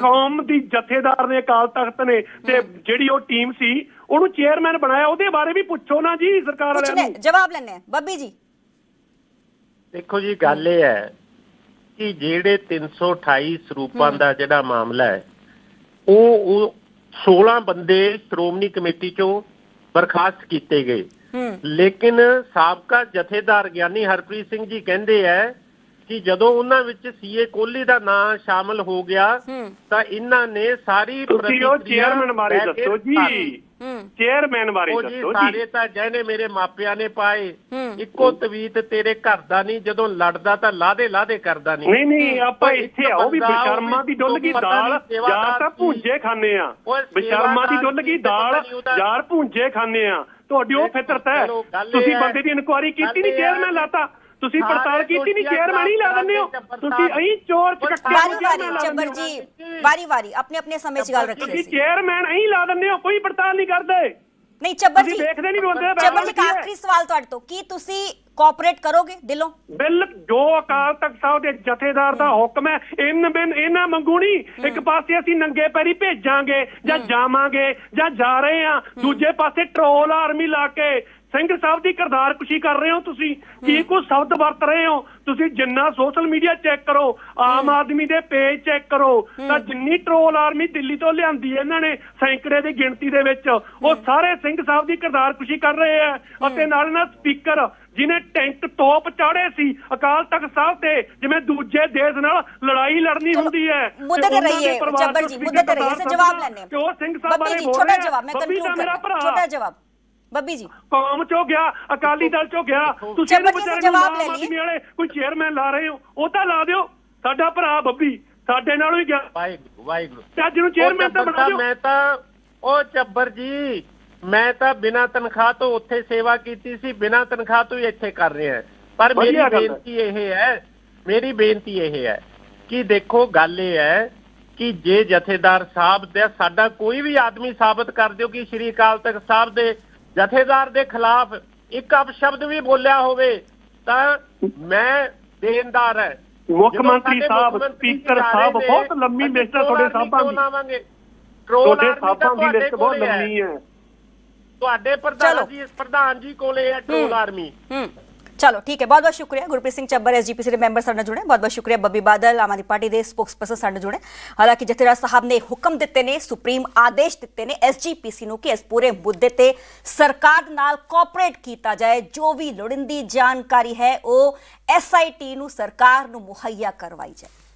ਕੌਮ ਦੀ ਜਥੇਦਾਰ ਨੇ, ਅਕਾਲ ਤਖ਼ਤ ਨੇ, ਤੇ ਜਿਹੜੀ ਉਹ ਟੀਮ ਸੀ ਉਹਨੂੰ ਚੇਅਰਮੈਨ ਬਣਾਇਆ, ਉਹਦੇ ਬਾਰੇ ਵੀ ਪੁੱਛੋ ਨਾ ਜੀ ਸਰਕਾਰ ਵਾਲਿਆਂ ਨੂੰ। ਜਵਾਬ ਲੈਣੇ ਆ ਬੱਬੀ ਜੀ। ਦੇਖੋ ਜੀ ਗੱਲ ਇਹ ਹੈ ਕਿ ਜਿਹੜੇ 328 ਸਰੂਪਾਂ ਦਾ ਜਿਹੜਾ ਮਾਮਲਾ ਹੈ, ਉਹ 16 ਬੰਦੇ ਸ਼੍ਰੋਮਣੀ ਕਮੇਟੀ ਚੋਂ ਬਰਖਾਸਤ ਕੀਤੇ ਗਏ। ਲੇਕਿਨ ਸਾਬਕਾ ਜਥੇਦਾਰ ਗਿਆਨੀ ਹਰਪ੍ਰੀਤ ਸਿੰਘ ਜੀ ਕਹਿੰਦੇ ਹੈ ਕਿ ਜਦੋਂ ਉਹਨਾਂ ਵਿੱਚ ਸੀਏ ਕੋਹਲੀ ਦਾ ਨਾਂ ਸ਼ਾਮਲ ਹੋ ਗਿਆ ਤਾਂ ਇਹਨਾਂ ਨੇ ਸਾਰੀ ਚੇਅਰਮੈਨ ਬਾਰੇ ਦੱਸੋ ਜੀ, ਚੇਅਰਮੈਨ ਬਾਰੇ ਦੱਸੋ ਜੀ। ਸਾਰੇ ਤਾਂ ਜਿਹਨੇ ਮੇਰੇ ਮਾਪਿਆਂ ਨੇ ਪਾਏ, ਇੱਕੋ ਤਵੀਤ ਤੇਰੇ ਘਰ ਦਾ ਨਹੀਂ, ਜਦੋਂ ਲੜਦਾ ਤਾਂ ਲਾਦੇ ਕਰਦਾ ਨਹੀਂ। ਨਹੀਂ ਆਪਾਂ ਇੱਥੇ ਆਓ ਵੀ ਬੇਸ਼ਰਮਾਂ ਦੀ ਡੁੱਲ ਗਈ ਦਾਲ ਯਾਰ ਤਾਂ ਭੁੰਜੇ ਖਾਂਦੇ ਆ, ਬੇਸ਼ਰਮਾਂ ਦੀ ਡੁੱਲ ਗਈ ਦਾਲ ਯਾਰ ਭੁੰਜੇ ਖਾਂਦੇ ਆ। ਤੁਹਾਡੀ ਉਹ ਫਿਤਰਤ ਹੈ। ਤੁਸੀਂ ਬੰਦੇ ਦੀ ਇਨਕੁਆਇਰੀ ਕੀਤੀ ਨਹੀਂ, ਚੇਅਰਮੈਨ ਲਾਤਾ। ਤੁਸੀਂ ਪੜਤਾਲ ਕੀਤੀ ਨਹੀਂ, ਚੇਅਰਮੈਨ ਹੀ ਲਾ ਦਿੰਦੇ ਹੋ। ਤੁਸੀਂ ਅਹੀਂ ਚੋਰ ਚੱਬਰ ਜੀ ਵਾਰੀ ਆਪਣੇ ਆਪਣੇ ਸਮੇਂ 'ਚ ਗੱਲ ਰੱਖੀ। ਤੁਸੀਂ ਚੇਅਰਮੈਨ ਅਹੀਂ ਲਾ ਦਿੰਦੇ ਹੋ, ਕੋਈ ਪੜਤਾਲ ਨਹੀਂ ਕਰਦੇ। ਨਹੀਂ ਚੱਬਰ ਜੀ, ਦੇਖਦੇ ਨਹੀਂ ਰੋਂਦੇ। ਚੱਬਰ ਜੀ ਆਖਰੀ ਸਵਾਲ ਤੁਹਾਡੇ ਤੋਂ, ਕੀ ਤੁਸੀਂ ਕੋਆਪਰੇਟ ਕਰੋਗੇ ਦਿਲੋਂ? ਬਿੱਲ ਜੋ ਅਕਾਲ ਤਖ਼ਤ ਸਾਹਿਬ ਦੇ ਜਥੇਦਾਰ ਦਾ ਹੁਕਮ ਹੈ, ਇਹਨਾਂ ਮੰਗੂ ਨਹੀਂ। ਇੱਕ ਪਾਸੇ ਅਸੀਂ ਨੰਗੇ ਪੈਰੀ ਭੇਜਾਂਗੇ ਜਾਂ ਜਾਵਾਂਗੇ ਜਾਂ ਜਾ ਰਹੇ ਆ, ਦੂਜੇ ਪਾਸੇ ਟਰੋਲ ਆਰਮੀ ਲਾ ਕੇ ਸਿੰਘ ਸਾਹਿਬ ਦੀ ਕਿਰਦਾਰਕੁਸ਼ੀ ਕਰ ਰਹੇ ਹੋ ਤੁਸੀਂ, ਕੀ ਕੁਝ ਸ਼ਬਦ ਵਰਤ ਰਹੇ ਹੋ ਤੁਸੀਂ। ਜਿੰਨਾ ਸੋਸ਼ਲ ਮੀਡੀਆ ਚੈੱਕ ਕਰੋ, ਆਮ ਆਦਮੀ ਦੇ ਪੇਜ ਚੈੱਕ ਕਰੋ, ਤਾਂ ਜਿੰਨੀ ਟਰੋਲ ਆਰਮੀ ਦਿੱਲੀ ਤੋਂ ਲਿਆਂਦੀ ਹੈ ਇਹਨਾਂ ਨੇ ਸੈਂਕੜੇ ਦੀ ਗਿਣਤੀ ਦੇ ਵਿੱਚ, ਉਹ ਸਾਰੇ ਸਿੰਘ ਸਾਹਿਬ ਦੀ ਕਿਰਦਾਰਕੁਸ਼ੀ ਕਰ ਰਹੇ ਆ। ਅਤੇ ਨਾਲ ਨਾਲ ਸਪੀਕਰ ਜਿਹਨੇ ਟੈਂਕ ਤੋਪ ਚਾੜੇ ਸੀ ਅਕਾਲ ਤਖਤ ਸਾਹਿਬ ਤੇ, ਜਿਵੇਂ ਦੂਜੇ ਦੇਸ਼ ਨਾਲ ਲੜਾਈ ਲੜਨੀ ਹੁੰਦੀ ਹੈ। ਮੁੱਦੇ ਤੇ ਰਹੀਏ ਜੱਬਰ ਜੀ, ਮੁੱਦੇ ਤੇ ਰਹੀਏ, ਸੇ ਜਵਾਬ ਲੈਣੇ ਤੇ ਉਹ ਸਿੰਘ ਸਾਹਿਬ ਬਾਰੇ ਬੋਲ ਛੋਟਾ ਰਹੇ ਜਵਾਬ ਮੈਂ ਕੰਕਲੂਡ ਕਰਾਂ, ਛੋਟਾ ਜਵਾਬ ਬੱਬੀ ਜੀ। ਕੌਮ ਚੋਂ ਗਿਆ, ਅਕਾਲੀ ਦਲ ਚੋਂ ਗਿਆ, ਤੁਸੀਂ ਇਹਨੂੰ ਵਿਚਾਰੇ ਨੂੰ ਆਮ ਆਦਮੀ ਵਾਲੇ ਕੋਈ ਚੇਅਰਮੈਨ ਲਾ ਰਹੇ ਹੋ, ਉਹ ਤਾਂ ਲਾ ਦਿਓ। ਸਾਡਾ ਭਰਾ ਬੱਬੀ ਸਾਡੇ ਨਾਲੋਂ ਹੀ ਗਿਆ, ਵਾਹਿਗੁਰੂ ਤੇ ਅੱਜ ਨੂੰ ਚੇਅਰਮੈਨ ਤਾਂ ਬਣਾ ਦਿਓ। ਮੈਂ ਤਾਂ ਉਹ ਚੱਬਰ ਜੀ, ਮੈਂ ਤਾਂ ਬਿਨਾਂ ਤਨਖਾਹ ਤੋਂ ਉੱਥੇ ਸੇਵਾ ਕੀਤੀ ਸੀ, ਬਿਨਾਂ ਤਨਖਾਹ ਤੋਂ ਹੀ ਇੱਥੇ ਕਰ ਰਿਹਾ। ਪਰ ਮੇਰੀ ਬੇਨਤੀ ਇਹ ਹੈ ਕਿ ਦੇਖੋ ਗੱਲ ਇਹ ਹੈ ਕਿ ਜੇ ਜਥੇਦਾਰ ਸਾਹਿਬ ਦਾ ਸਾਡਾ ਕੋਈ ਵੀ ਆਦਮੀ ਸਾਬਤ ਕਰ ਦਿਓ ਕਿ ਸ਼੍ਰੀ ਅਕਾਲ ਤਖਤ ਸਾਹਿਬ ਦੇ ਜਥੇਦਾਰ ਦੇ ਖਿਲਾਫ ਇੱਕ ਅਪਸ਼ਬਦ ਵੀ ਬੋਲਿਆ ਹੋਵੇ ਤਾਂ ਮੈਂ ਦੇਣਦਾਰ ਹੈ। ਮੁੱਖ ਮੰਤਰੀ ਸਾਹਿਬ, ਸਪੀਕਰ ਸਾਹਿਬ, ਬਹੁਤ ਲੰਮੀ ਲਿਸਟ ਹੈ ਤੁਹਾਡੇ ਸਾਹਿਬਾਂ ਦੀ, ਤੁਹਾਡੇ ਸਾਹਿਬਾਂ ਦੀ ਲਿਸਟ ਬਹੁਤ ਲੰਮੀ ਹੈ। ਤੁਹਾਡੇ ਪ੍ਰਧਾਨ ਜੀ ਕੋਲੇ ਹੈ ਟਰੋਲ ਆਰਮੀ। ਚਲੋ ਠੀਕ ਹੈ, ਬਹੁਤ ਬਹੁਤ ਸ਼ੁਕਰੀਆ ਗੁਰਪ੍ਰੀਤ ਸਿੰਘ ਚੱਬਰ SGPC ਦੇ ਮੈਂਬਰ ਸਾਡੇ ਨਾਲ ਜੁੜੇ। ਬਹੁਤ ਬਹੁਤ ਸ਼ੁਕਰੀਆ ਬੱਬੀ ਬਾਦਲ ਆਮ ਆਦਮੀ ਪਾਰਟੀ ਦੇ ਸਪੋਕਸਪਰਸਨ ਸਾਡੇ ਨਾਲ ਜੁੜੇ। ਹਾਲਾਂਕਿ ਜਥੇਦਾਰ ਸਾਹਿਬ ਨੇ ਹੁਕਮ ਦਿੱਤੇ ਨੇ, ਸੁਪਰੀਮ ਆਦੇਸ਼ ਦਿੱਤੇ ਨੇ SGPC ਨੂੰ ਕਿ ਇਸ ਪੂਰੇ ਮੁੱਦੇ ਤੇ ਸਰਕਾਰ ਨਾਲ ਕੋਆਪਰੇਟ ਕੀਤਾ ਜਾਏ, ਜੋ ਵੀ ਲੋੜੀਂਦੀ ਜਾਣਕਾਰੀ ਹੈ ਉਹ SIT ਨੂੰ ਸਰਕਾਰ ਨੂੰ ਮੁਹੱਈਆ ਕਰਵਾਈ ਜਾਏ।